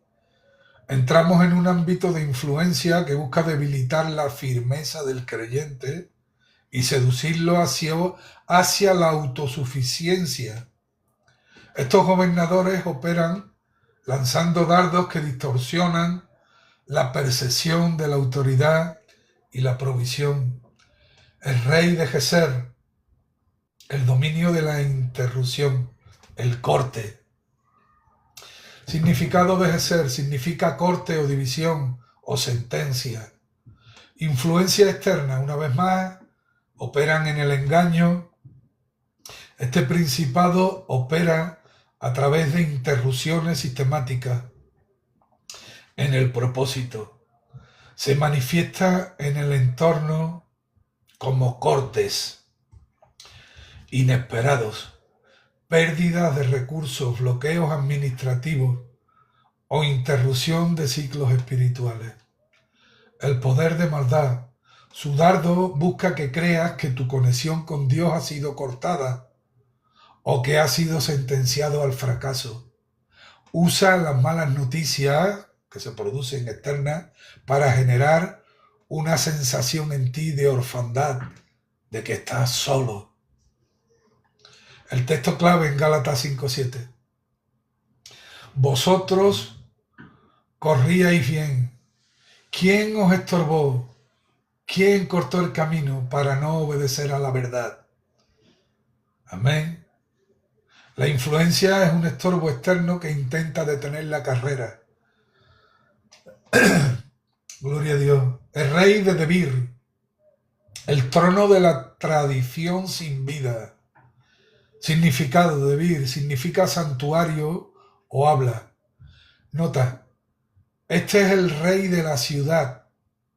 Entramos en un ámbito de influencia que busca debilitar la firmeza del creyente y seducirlo hacia la autosuficiencia. Estos gobernadores operan lanzando dardos que distorsionan la percepción de la autoridad y la provisión. El rey de Geser, el dominio de la interrupción, el corte. Significado de Geser significa corte o división o sentencia. Influencia externa, una vez más, operan en el engaño. Este principado opera a través de interrupciones sistemáticas en el propósito. Se manifiesta en el entorno como cortes inesperados, pérdidas de recursos, bloqueos administrativos o interrupción de ciclos espirituales. El poder de maldad. Su dardo busca que creas que tu conexión con Dios ha sido cortada o que has sido sentenciado al fracaso. Usa las malas noticias que se producen externas para generar una sensación en ti de orfandad, de que estás solo. El texto clave en Gálatas 5:7. Vosotros corríais bien. ¿Quién os estorbó? ¿Quién cortó el camino para no obedecer a la verdad? Amén. La influencia es un estorbo externo que intenta detener la carrera. Gloria a Dios. El rey de Debir, el trono de la tradición sin vida. Significado de Debir, significa santuario o habla. Nota, este es el rey de la ciudad,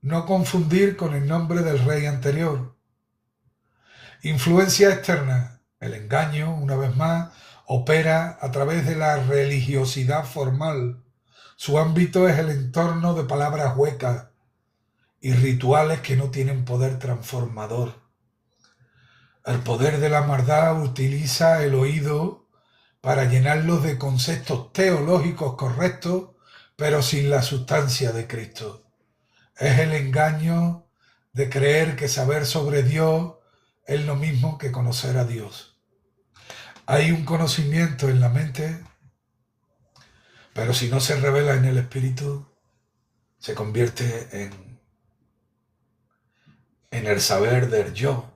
no confundir con el nombre del rey anterior. Influencia externa, el engaño, una vez más, opera a través de la religiosidad formal. Su ámbito es el entorno de palabras huecas y rituales que no tienen poder transformador. El poder de la maldad utiliza el oído para llenarlos de conceptos teológicos correctos, pero sin la sustancia de Cristo. Es el engaño de creer que saber sobre Dios es lo mismo que conocer a Dios. Hay un conocimiento en la mente, pero si no se revela en el espíritu, se convierte en el saber del yo,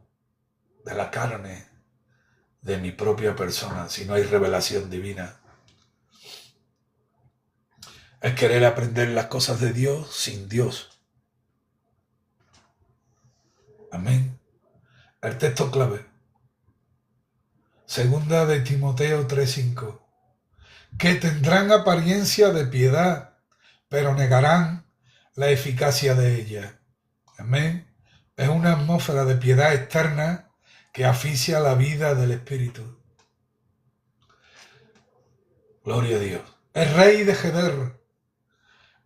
de la carne, de mi propia persona, si no hay revelación divina. Es querer aprender las cosas de Dios sin Dios. Amén. El texto clave. Segunda de Timoteo 3:5. Que tendrán apariencia de piedad, pero negarán la eficacia de ella. Amén. Es una atmósfera de piedad externa que asfixia la vida del espíritu. Gloria a Dios. El rey de Geder.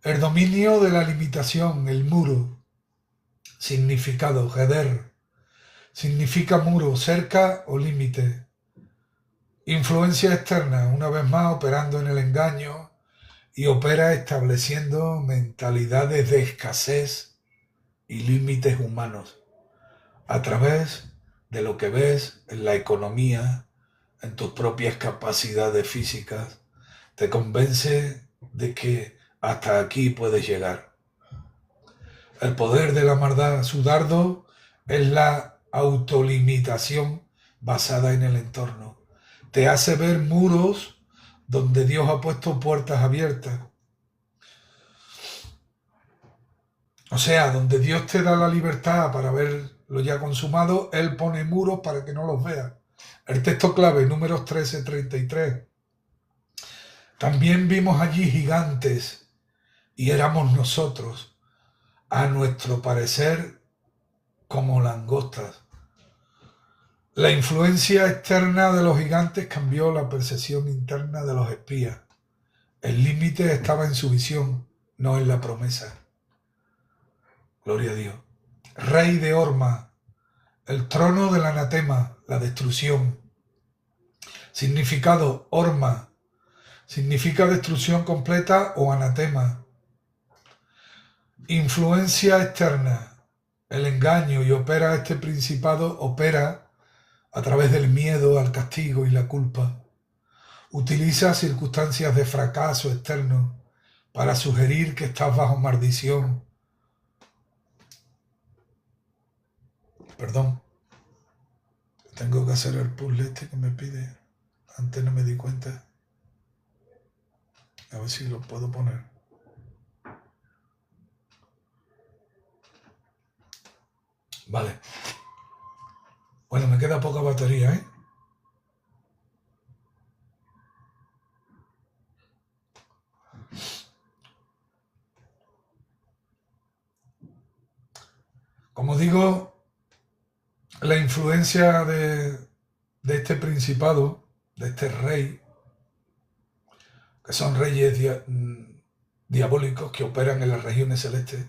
El dominio de la limitación, el muro. Significado, Geder. Significa muro, cerca o límite. Influencia externa, una vez más operando en el engaño, y opera estableciendo mentalidades de escasez y límites humanos a través de lo que ves en la economía, en tus propias capacidades físicas. Te convence de que hasta aquí puedes llegar. El poder de la maldad, su dardo, es la autolimitación basada en el entorno. Te hace ver muros donde Dios ha puesto puertas abiertas. O sea, donde Dios te da la libertad para ver lo ya consumado, Él pone muros para que no los veas. El texto clave, Números 13:33. También vimos allí gigantes y éramos nosotros, a nuestro parecer, como langostas. La influencia externa de los gigantes cambió la percepción interna de los espías. El límite estaba en su visión, no en la promesa. Gloria a Dios. Rey de Orma, el trono del anatema, la destrucción. Significado, Orma, significa destrucción completa o anatema. Influencia externa, el engaño, y opera este principado, opera a través del miedo al castigo y la culpa. Utiliza circunstancias de fracaso externo para sugerir que estás bajo maldición. Perdón, tengo que hacer el puzzle este que me pide. Antes no me di cuenta. A ver si lo puedo poner. Vale. Bueno, me queda poca batería, ¿eh? Como digo, la influencia de este principado, de este rey, que son reyes diabólicos que operan en las regiones celestes.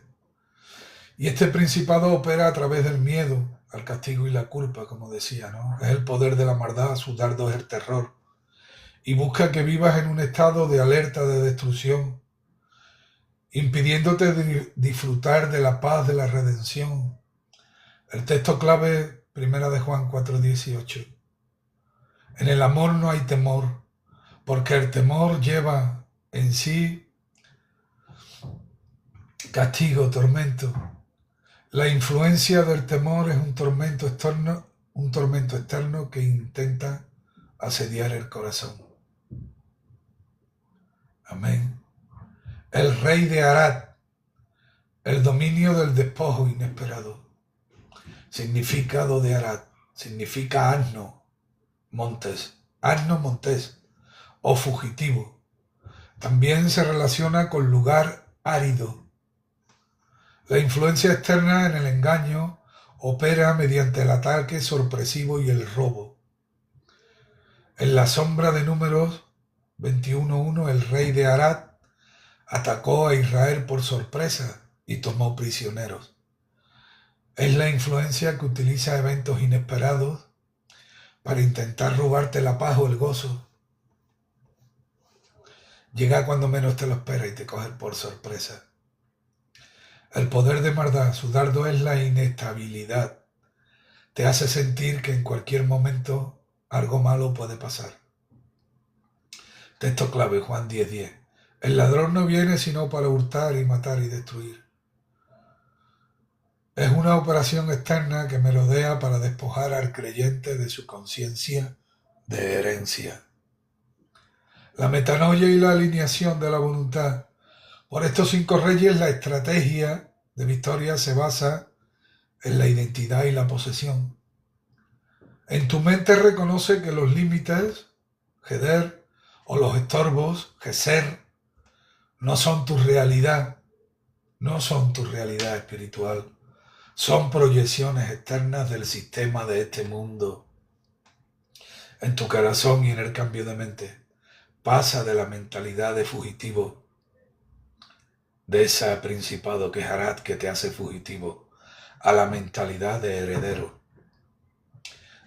Y este principado opera a través del miedo, al castigo y la culpa, como decía, ¿no? Es el poder de la maldad, su dardo es el terror. Y busca que vivas en un estado de alerta, de destrucción, impidiéndote disfrutar de la paz, de la redención. El texto clave, 1 de Juan 4:18. En el amor no hay temor, porque el temor lleva en sí castigo, tormento. La influencia del temor es un tormento externo que intenta asediar el corazón. Amén. El rey de Arad, el dominio del despojo inesperado. Significado de Arad, significa asno, montes, o fugitivo. También se relaciona con lugar árido. La influencia externa en el engaño opera mediante el ataque sorpresivo y el robo. En la sombra de Números 21:1, el rey de Arad atacó a Israel por sorpresa y tomó prisioneros. Es la influencia que utiliza eventos inesperados para intentar robarte la paz o el gozo. Llega cuando menos te lo esperas y te coge por sorpresa. El poder de maldad, su dardo es la inestabilidad. Te hace sentir que en cualquier momento algo malo puede pasar. Texto clave, Juan 10:10. El ladrón no viene sino para hurtar y matar y destruir. Es una operación externa que merodea para despojar al creyente de su conciencia de herencia. La metanoia y la alineación de la voluntad. Por estos 5 reyes, la estrategia de victoria se basa en la identidad y la posesión. En tu mente reconoce que los límites, Heder, o los estorbos, Geser, no son tu realidad espiritual. Son proyecciones externas del sistema de este mundo. En tu corazón y en el cambio de mente, pasa de la mentalidad de fugitivo, de ese principado que es Arad que te hace fugitivo, a la mentalidad de heredero.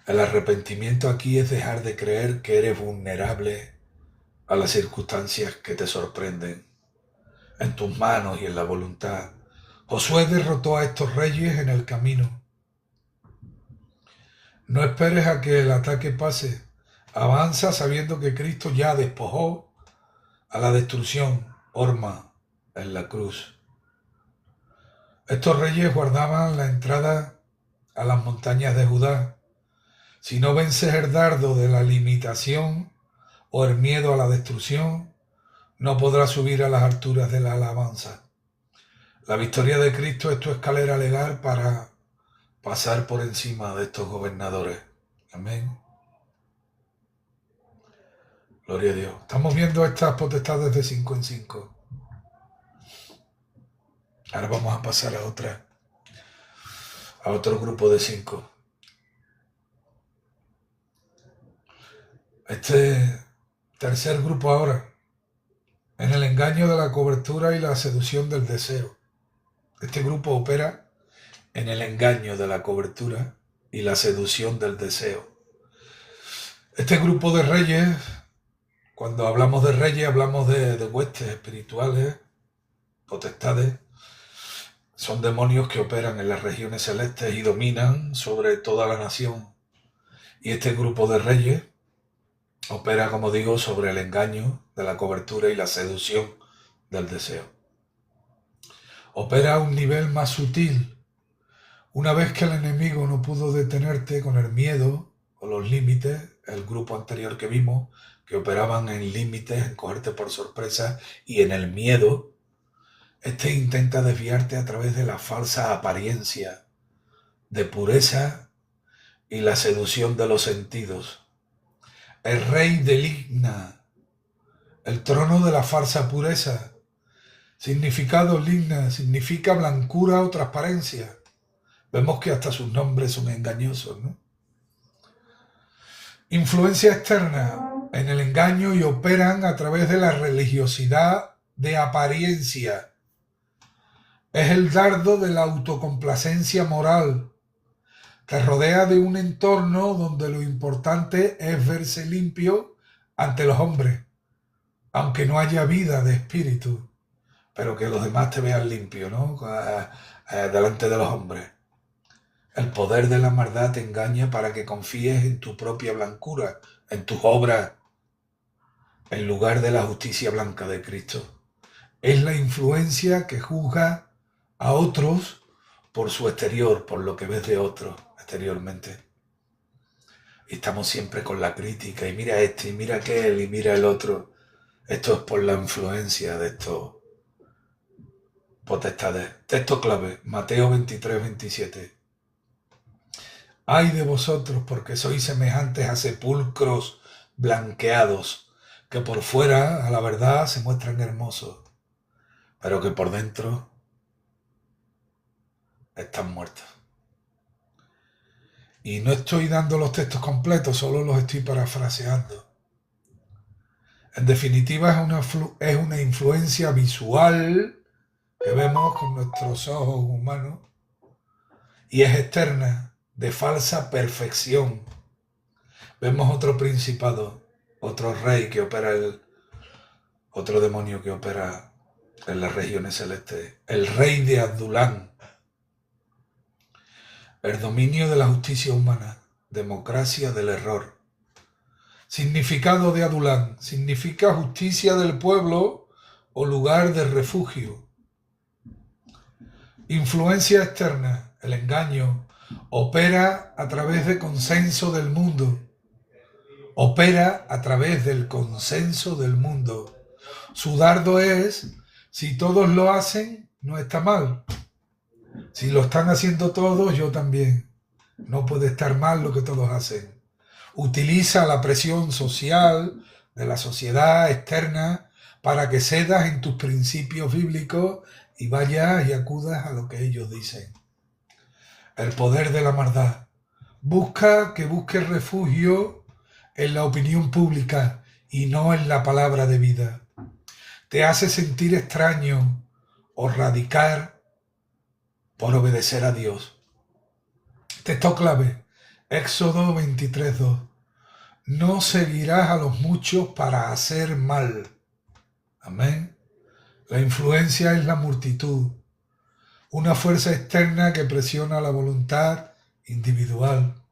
El arrepentimiento aquí es dejar de creer que eres vulnerable a las circunstancias que te sorprenden. En tus manos y en la voluntad. Josué derrotó a estos reyes en el camino. No esperes a que el ataque pase. Avanza sabiendo que Cristo ya despojó a la destrucción, Orma, en la cruz. Estos reyes guardaban la entrada a las montañas de Judá. Si no vences el dardo de la limitación o el miedo a la destrucción, no podrás subir a las alturas de la alabanza. La victoria de Cristo es tu escalera legal para pasar por encima de estos gobernadores. Amén. Gloria a Dios. Estamos viendo estas potestades de 5 en 5. Ahora vamos a pasar a otro grupo de 5. Este tercer grupo ahora, en el engaño de la cobertura y la seducción del deseo. Este grupo opera en el engaño de la cobertura y la seducción del deseo. Este grupo de reyes, cuando hablamos de reyes, hablamos de huestes espirituales, potestades. Son demonios que operan en las regiones celestes y dominan sobre toda la nación. Y este grupo de reyes opera, como digo, sobre el engaño de la cobertura y la seducción del deseo. Opera a un nivel más sutil. Una vez que el enemigo no pudo detenerte con el miedo o los límites, el grupo anterior que vimos, que operaban en límites, en cogerte por sorpresa y en el miedo, este intenta desviarte a través de la falsa apariencia de pureza y la seducción de los sentidos. El rey deligna, el trono de la falsa pureza. Significado ligna, significa blancura o transparencia. Vemos que hasta sus nombres son engañosos, ¿no? Influencia externa en el engaño y operan a través de la religiosidad de apariencia. Es el dardo de la autocomplacencia moral. Te rodea de un entorno donde lo importante es verse limpio ante los hombres, aunque no haya vida de espíritu, pero que los demás te vean limpio, ¿no? Delante de los hombres. El poder de la maldad te engaña para que confíes en tu propia blancura, en tus obras, en lugar de la justicia blanca de Cristo. Es la influencia que juzga a otros por su exterior, por lo que ves de otros exteriormente. Y estamos siempre con la crítica, y mira este, y mira aquel, y mira el otro. Esto es por la influencia de estos potestades. Texto clave, Mateo 23, 27. Ay de vosotros, porque sois semejantes a sepulcros blanqueados, que por fuera, a la verdad, se muestran hermosos, pero que por dentro están muertos. Y no estoy dando los textos completos, solo los estoy parafraseando. En definitiva, es una influencia visual que vemos con nuestros ojos humanos y es externa, de falsa perfección. Vemos otro principado, otro rey que opera otro demonio que opera en las regiones celestes, el rey de Adulán. El dominio de la justicia humana, democracia del error. Significado de Adulán, significa justicia del pueblo o lugar de refugio. Influencia externa, el engaño, opera a través de consenso del mundo. Opera a través del consenso del mundo. Su dardo es, si todos lo hacen, no está mal. Si lo están haciendo todos, yo también. No puede estar mal lo que todos hacen. Utiliza la presión social de la sociedad externa para que cedas en tus principios bíblicos y vayas y acudas a lo que ellos dicen. El poder de la maldad. Busca que busques refugio en la opinión pública y no en la palabra de vida. Te hace sentir extraño o radical por obedecer a Dios. Texto clave, Éxodo 23:2. No seguirás a los muchos para hacer mal. Amén. La influencia es la multitud, una fuerza externa que presiona la voluntad individual.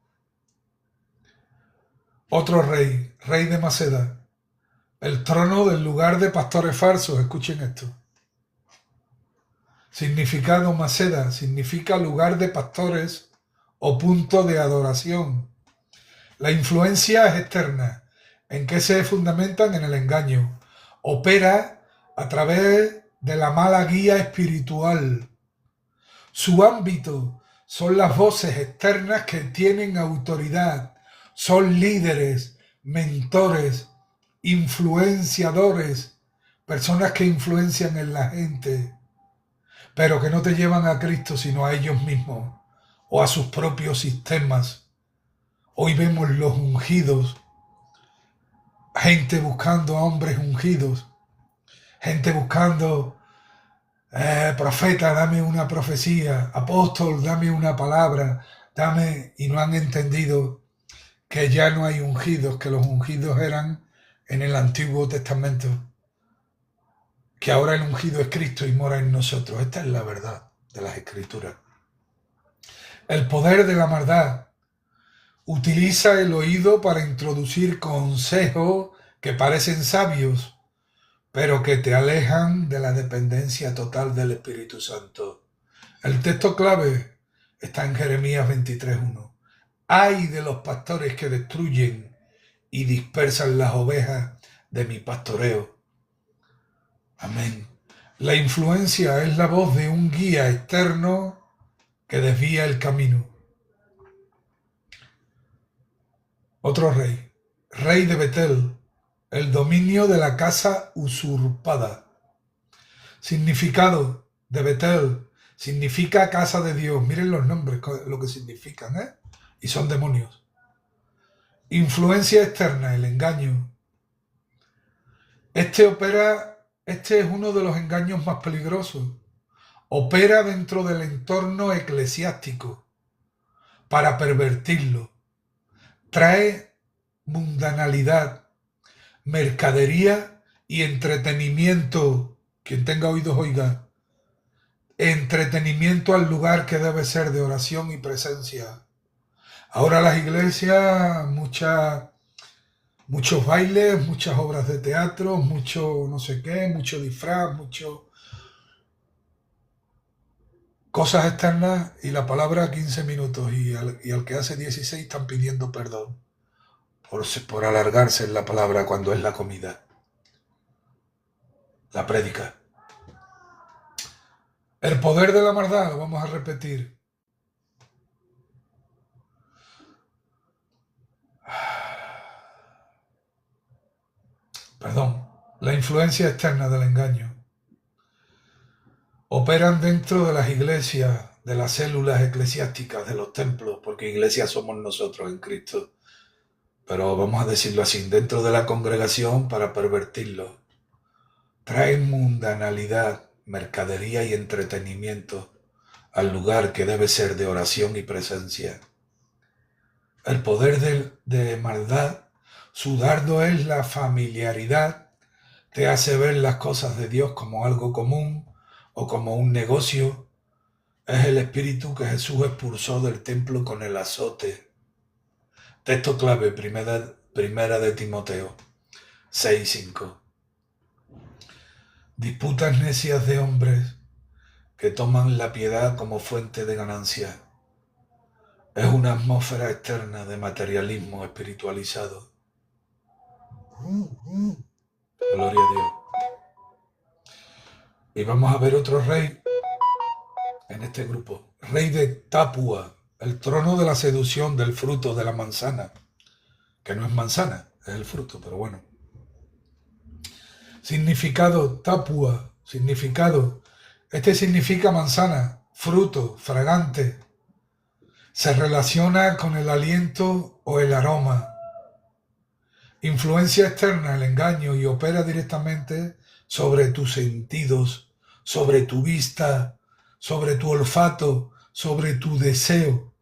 Otro rey, rey de Maceda, el trono del lugar de pastores falsos. Escuchen esto. Significado Maceda, significa lugar de pastores o punto de adoración. La influencia es externa. ¿En qué se fundamentan? En el engaño. Opera a través de la mala guía espiritual. Su ámbito son las voces externas que tienen autoridad. Son líderes, mentores, influenciadores, personas que influencian en la gente, pero que no te llevan a Cristo sino a ellos mismos o a sus propios sistemas. Hoy vemos los ungidos, gente buscando a hombres ungidos, gente buscando profeta, dame una profecía, apóstol, dame una palabra, y no han entendido que ya no hay ungidos, que los ungidos eran en el Antiguo Testamento, que ahora el ungido es Cristo y mora en nosotros. Esta es la verdad de las Escrituras. El poder de la maldad utiliza el oído para introducir consejos que parecen sabios, pero que te alejan de la dependencia total del Espíritu Santo. El texto clave está en Jeremías 23:1. Ay de los pastores que destruyen y dispersan las ovejas de mi pastoreo. Amén. La influencia es la voz de un guía externo que desvía el camino. Otro rey. Rey de Betel. El dominio de la casa usurpada. Significado de Betel. Significa casa de Dios. Miren los nombres, lo que significan, ¿eh? Y son demonios. Influencia externa, el engaño. Este es uno de los engaños más peligrosos. Opera dentro del entorno eclesiástico para pervertirlo. Trae mundanalidad, mercadería y entretenimiento. Quien tenga oídos oiga. Entretenimiento al lugar que debe ser de oración y presencia. Ahora las iglesias, muchos bailes, muchas obras de teatro, mucho no sé qué, mucho disfraz, mucho cosas externas, y la palabra 15 minutos y al que hace 16 están pidiendo perdón por alargarse en la palabra cuando es la comida, la prédica. El poder de la maldad, lo vamos a repetir. Perdón, la influencia externa del engaño. Operan dentro de las iglesias, de las células eclesiásticas, de los templos, porque iglesias somos nosotros en Cristo. Pero vamos a decirlo así, dentro de la congregación para pervertirlo. Traen mundanalidad, mercadería y entretenimiento al lugar que debe ser de oración y presencia. El poder de maldad, su dardo es la familiaridad, te hace ver las cosas de Dios como algo común o como un negocio. Es el espíritu que Jesús expulsó del templo con el azote. Texto clave, primera de Timoteo 6:5. Disputas necias de hombres que toman la piedad como fuente de ganancia. Es una atmósfera externa de materialismo espiritualizado. Gloria a Dios. Y vamos a ver otro rey en este grupo. Rey de Tapua, el trono de la seducción, del fruto de la manzana. Que no es manzana, es el fruto, pero bueno. Significado, Tapua, significado. Este significa manzana, fruto, fragante. Se relaciona con el aliento o el aroma. Influencia externa, el engaño, y opera directamente sobre tus sentidos, sobre tu vista, sobre tu olfato, sobre tu deseo.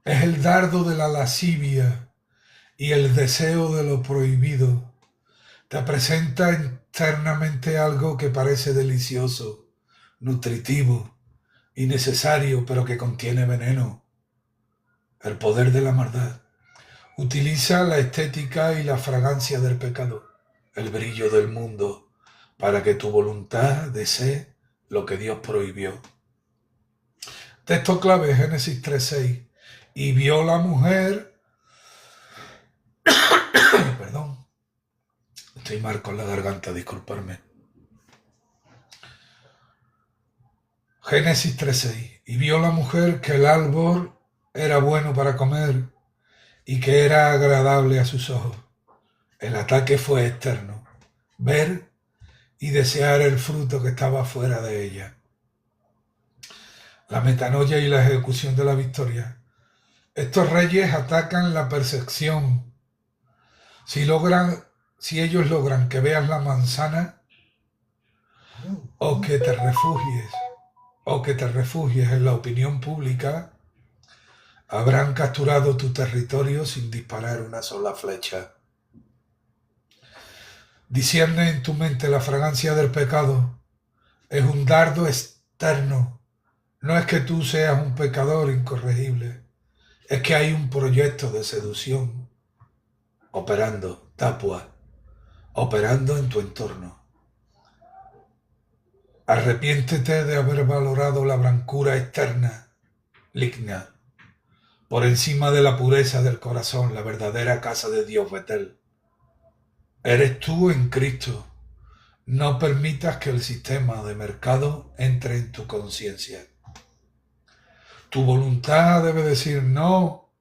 Es el dardo de la lascivia y el deseo de lo prohibido. Te presenta internamente algo que parece delicioso, nutritivo y necesario, pero que contiene veneno. El poder de la maldad. Utiliza la estética y la fragancia del pecado, el brillo del mundo, para que tu voluntad desee lo que Dios prohibió. Texto clave, Génesis 3:6. Y vio la mujer... Perdón, estoy mal con la garganta, disculparme. Génesis 3:6. Y vio la mujer que el árbol era bueno para comer y que era agradable a sus ojos. El ataque fue externo, ver y desear el fruto que estaba fuera de ella. La metanoia y la ejecución de la victoria. Estos reyes atacan la percepción. Si ellos logran que veas la manzana, o que te refugies en la opinión pública, habrán capturado tu territorio sin disparar una sola flecha. Discierne en tu mente la fragancia del pecado. Es un dardo externo. No es que tú seas un pecador incorregible. Es que hay un proyecto de seducción operando, Tapua, operando en tu entorno. Arrepiéntete de haber valorado la blancura externa, ligna, por encima de la pureza del corazón, la verdadera casa de Dios, Betel. Eres tú en Cristo. No permitas que el sistema de mercado entre en tu conciencia. Tu voluntad debe decir no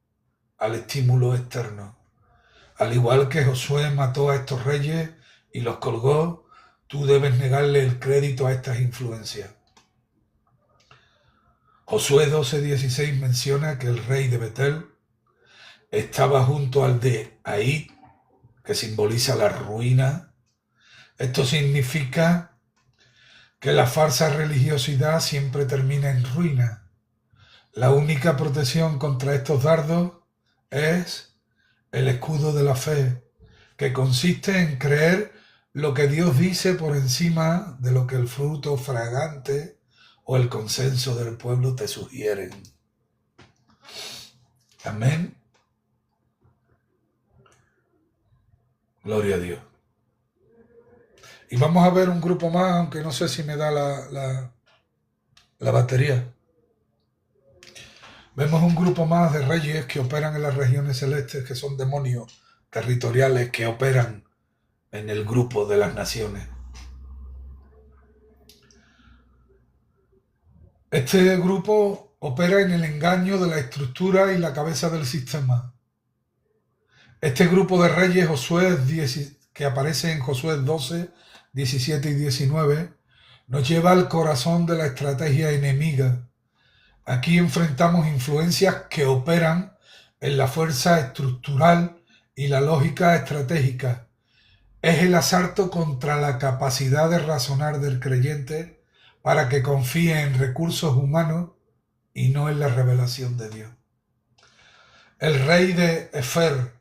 al estímulo externo. Al igual que Josué mató a estos reyes y los colgó, tú debes negarle el crédito a estas influencias. Josué 12:16 menciona que el rey de Betel estaba junto al de Ai, que simboliza la ruina. Esto significa que la falsa religiosidad siempre termina en ruina. La única protección contra estos dardos es el escudo de la fe, que consiste en creer lo que Dios dice por encima de lo que el fruto fragante o el consenso del pueblo te sugieren. Amén. Gloria a Dios. Y vamos a ver un grupo más, aunque no sé si me da la batería. Vemos un grupo más de reyes que operan en las regiones celestes, que son demonios territoriales que operan en el grupo de las naciones. Este grupo opera en el engaño de la estructura y la cabeza del sistema. Este grupo de reyes que aparece en Josué 12, 17 y 19, nos lleva al corazón de la estrategia enemiga. Aquí enfrentamos influencias que operan en la fuerza estructural y la lógica estratégica. Es el asalto contra la capacidad de razonar del creyente para que confíe en recursos humanos y no en la revelación de Dios. El rey de Efer,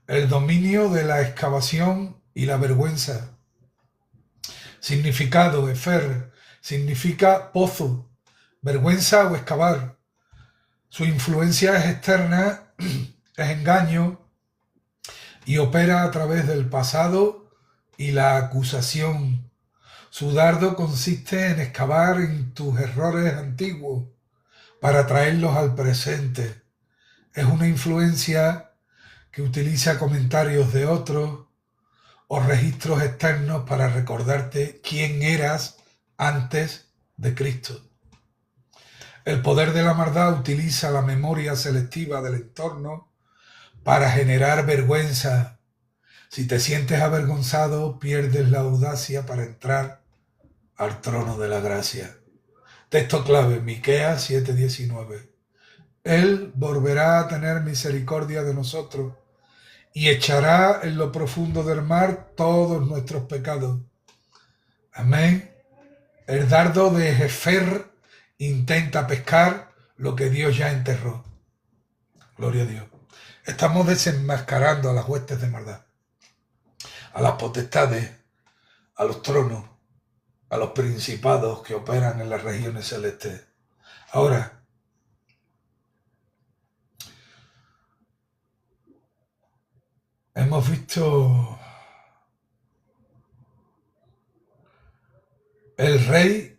el dominio de la excavación y la vergüenza. Significado: Efer significa pozo, vergüenza o excavar. Su influencia es externa, es engaño y opera a través del pasado y la acusación. Su dardo consiste en excavar en tus errores antiguos para traerlos al presente. Es una influencia que utiliza comentarios de otros o registros externos para recordarte quién eras antes de Cristo. El poder de la maldad utiliza la memoria selectiva del entorno para generar vergüenza. Si te sientes avergonzado, pierdes la audacia para entrar al trono de la gracia. Texto clave, Miqueas 7:19. Él volverá a tener misericordia de nosotros y echará en lo profundo del mar todos nuestros pecados. Amén. El dardo de Efer intenta pescar lo que Dios ya enterró. Gloria a Dios. Estamos desenmascarando a las huestes de maldad, a las potestades, a los tronos, a los principados que operan en las regiones celestes. Ahora, hemos visto el rey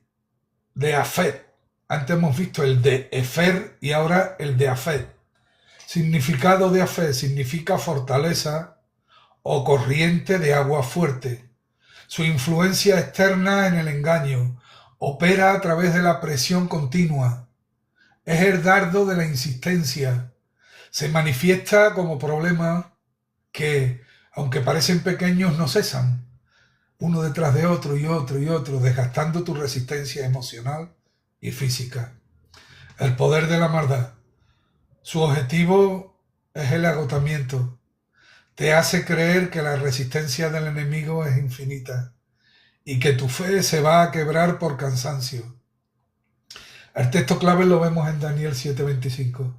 de Afet. Antes hemos visto el de Efer y ahora el de Afet. Significado de Afet: significa fortaleza o corriente de agua fuerte. Su influencia externa en el engaño opera a través de la presión continua. Es el dardo de la insistencia. Se manifiesta como problemas que, aunque parecen pequeños, no cesan, uno detrás de otro y otro y otro, desgastando tu resistencia emocional y física. El poder de la maldad. Su objetivo es el agotamiento. Te hace creer que la resistencia del enemigo es infinita y que tu fe se va a quebrar por cansancio. El texto clave lo vemos en Daniel 7:25.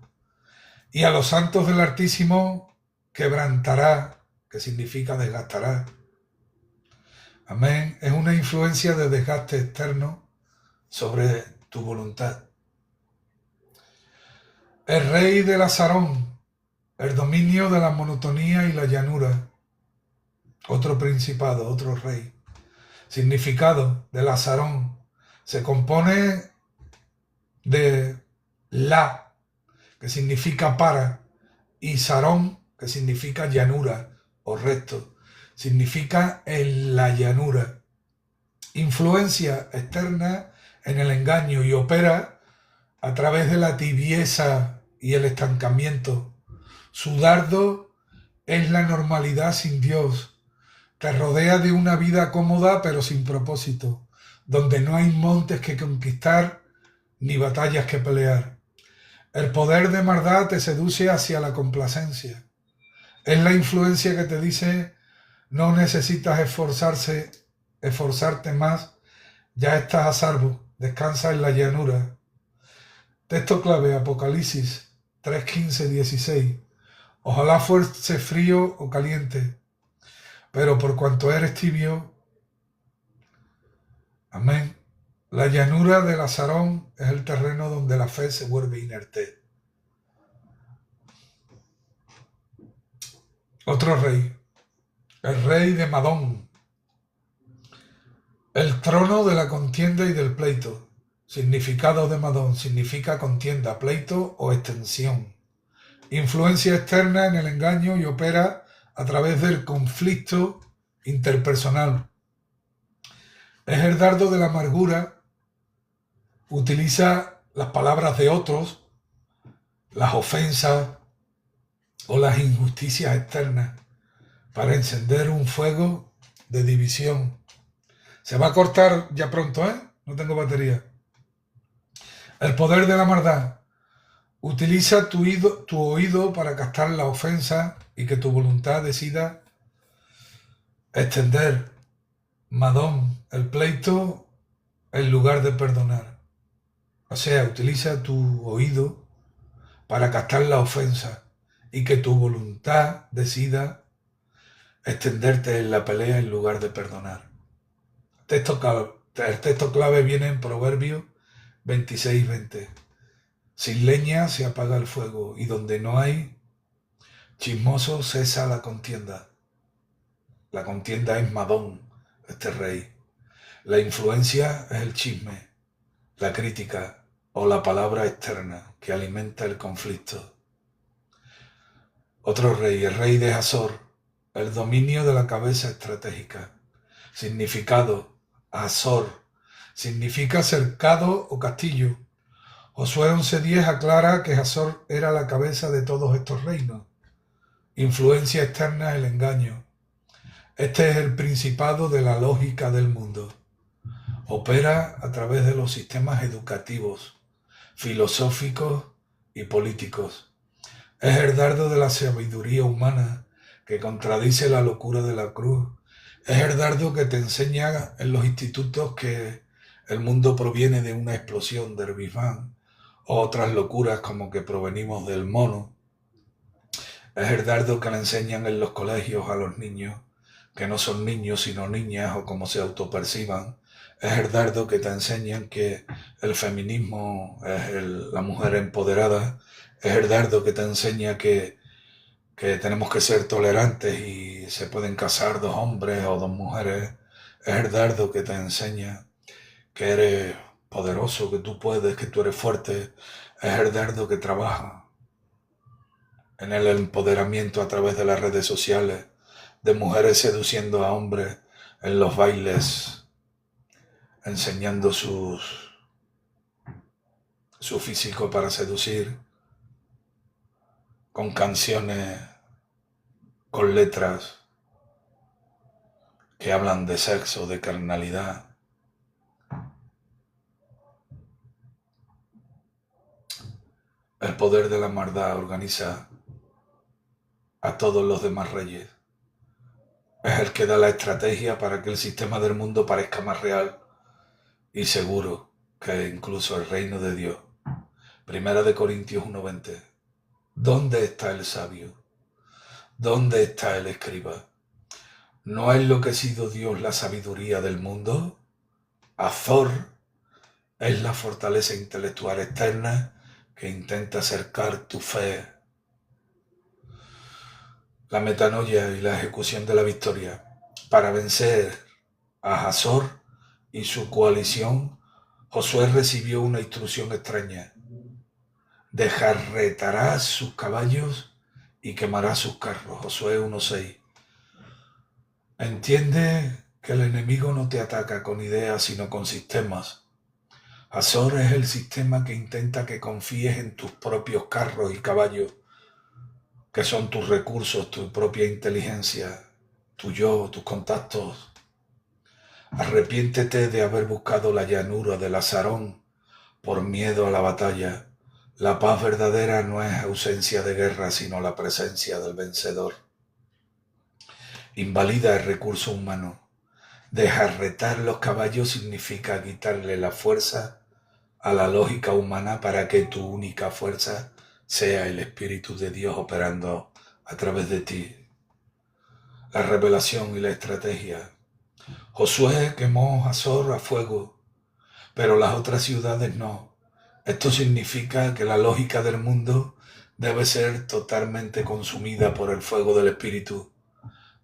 Y a los santos del Altísimo quebrantará, que significa desgastará. Amén. Es una influencia de desgaste externo sobre tu voluntad. El rey de Lazarón, el dominio de la monotonía y la llanura. Otro principado, otro rey. Significado de Lazarón: se compone de la, que significa para, y sarón, que significa llanura o recto. Significa en la llanura. Influencia externa en el engaño y opera a través de la tibieza y el estancamiento. Su dardo es la normalidad sin Dios. Te rodea de una vida cómoda pero sin propósito, donde no hay montes que conquistar ni batallas que pelear. El poder de Mardá te seduce hacia la complacencia. Es la influencia que te dice: no necesitas esforzarte más, ya estás a salvo, descansa en la llanura. Texto clave: Apocalipsis 3:15-16. Ojalá fuese frío o caliente, pero por cuanto eres tibio, amén. La llanura del Azarón es el terreno donde la fe se vuelve inerte. Otro rey, el rey de Madón. El trono de la contienda y del pleito. Significado de Madón: significa contienda, pleito o extensión. Influencia externa en el engaño y opera a través del conflicto interpersonal. Es el dardo de la amargura. Utiliza las palabras de otros, las ofensas o las injusticias externas para encender un fuego de división. Se va a cortar ya pronto, ¿eh? No tengo batería. El poder de la maldad. Utiliza tu oído para captar la ofensa y que tu voluntad decida extender. Madón, el pleito en lugar de perdonar. O sea, utiliza tu oído para captar la ofensa y que tu voluntad decida extenderte en la pelea en lugar de perdonar. El texto clave viene en Proverbios 26:20. Sin leña se apaga el fuego, y donde no hay chismoso cesa la contienda. La contienda es Madón, este rey. La influencia es el chisme, la crítica o la palabra externa que alimenta el conflicto. Otro rey, el rey de Azor, el dominio de la cabeza estratégica. Significado: Azor significa cercado o castillo. Josué 11:10 aclara que Azor era la cabeza de todos estos reinos. Influencia externa: el engaño. Este es el principado de la lógica del mundo. Opera a través de los sistemas educativos, filosóficos y políticos. Es el dardo de la sabiduría humana que contradice la locura de la cruz. Es el dardo que te enseña en los institutos que el mundo proviene de una explosión del Big Bang, o otras locuras como que provenimos del mono. Es el dardo que le enseñan en los colegios a los niños, que no son niños sino niñas o como se autoperciban. Es el dardo que te enseñan que el feminismo es la mujer empoderada. Es el dardo que te enseña que tenemos que ser tolerantes y se pueden casar dos hombres o dos mujeres. Es el dardo que te enseña que eres poderoso, que tú puedes, que tú eres fuerte. Es el dardo que trabaja en el empoderamiento a través de las redes sociales, de mujeres seduciendo a hombres en los bailes, enseñando su físico para seducir, con canciones, con letras que hablan de sexo, de carnalidad. El poder de la maldad organiza a todos los demás reyes. Es el que da la estrategia para que el sistema del mundo parezca más real y seguro que incluso el reino de Dios. Primera de Corintios 1:20. ¿Dónde está el sabio? ¿Dónde está el escriba? ¿No ha enloquecido Dios la sabiduría del mundo? Azor es la fortaleza intelectual externa que intenta acercar tu fe. La metanoia y la ejecución de la victoria. Para vencer a Azor y su coalición, Josué recibió una instrucción extraña. Desjarretarás sus caballos y quemarás sus carros. Josué 1:6. Entiende que el enemigo no te ataca con ideas, sino con sistemas. Azor es el sistema que intenta que confíes en tus propios carros y caballos. que son tus recursos, tu propia inteligencia, tu yo, tus contactos. Arrepiéntete de haber buscado la llanura del azarón por miedo a la batalla. La paz verdadera no es ausencia de guerra, sino la presencia del vencedor. Invalida el recurso humano. Desarretar los caballos significa quitarle la fuerza a la lógica humana para que tu única fuerza sea el Espíritu de Dios operando a través de ti. La revelación y la estrategia. Josué quemó Hazor a fuego, pero las otras ciudades no. Esto significa que la lógica del mundo debe ser totalmente consumida por el fuego del Espíritu.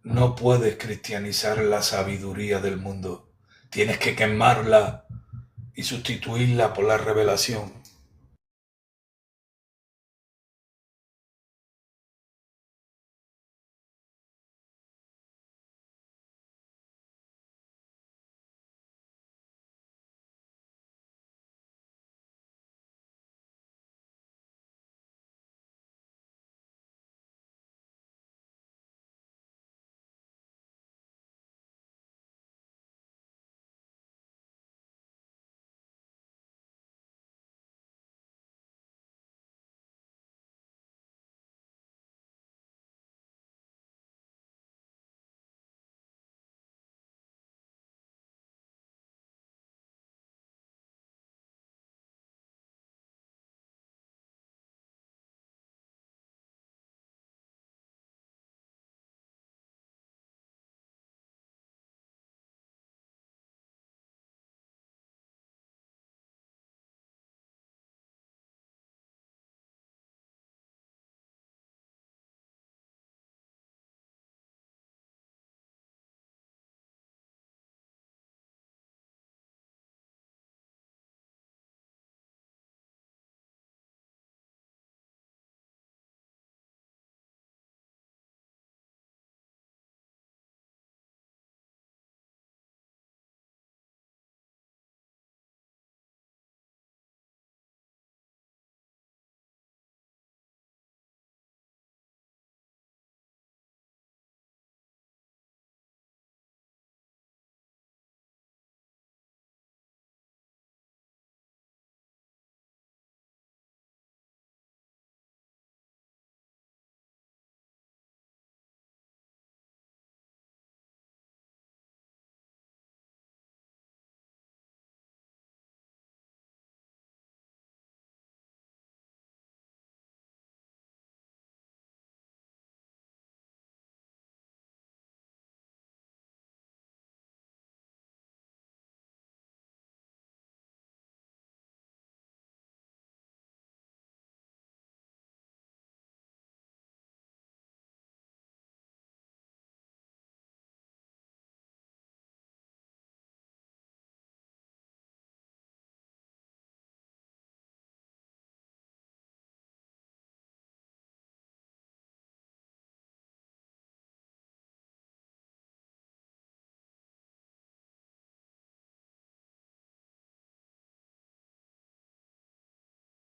No puedes cristianizar la sabiduría del mundo. Tienes que quemarla y sustituirla por la revelación.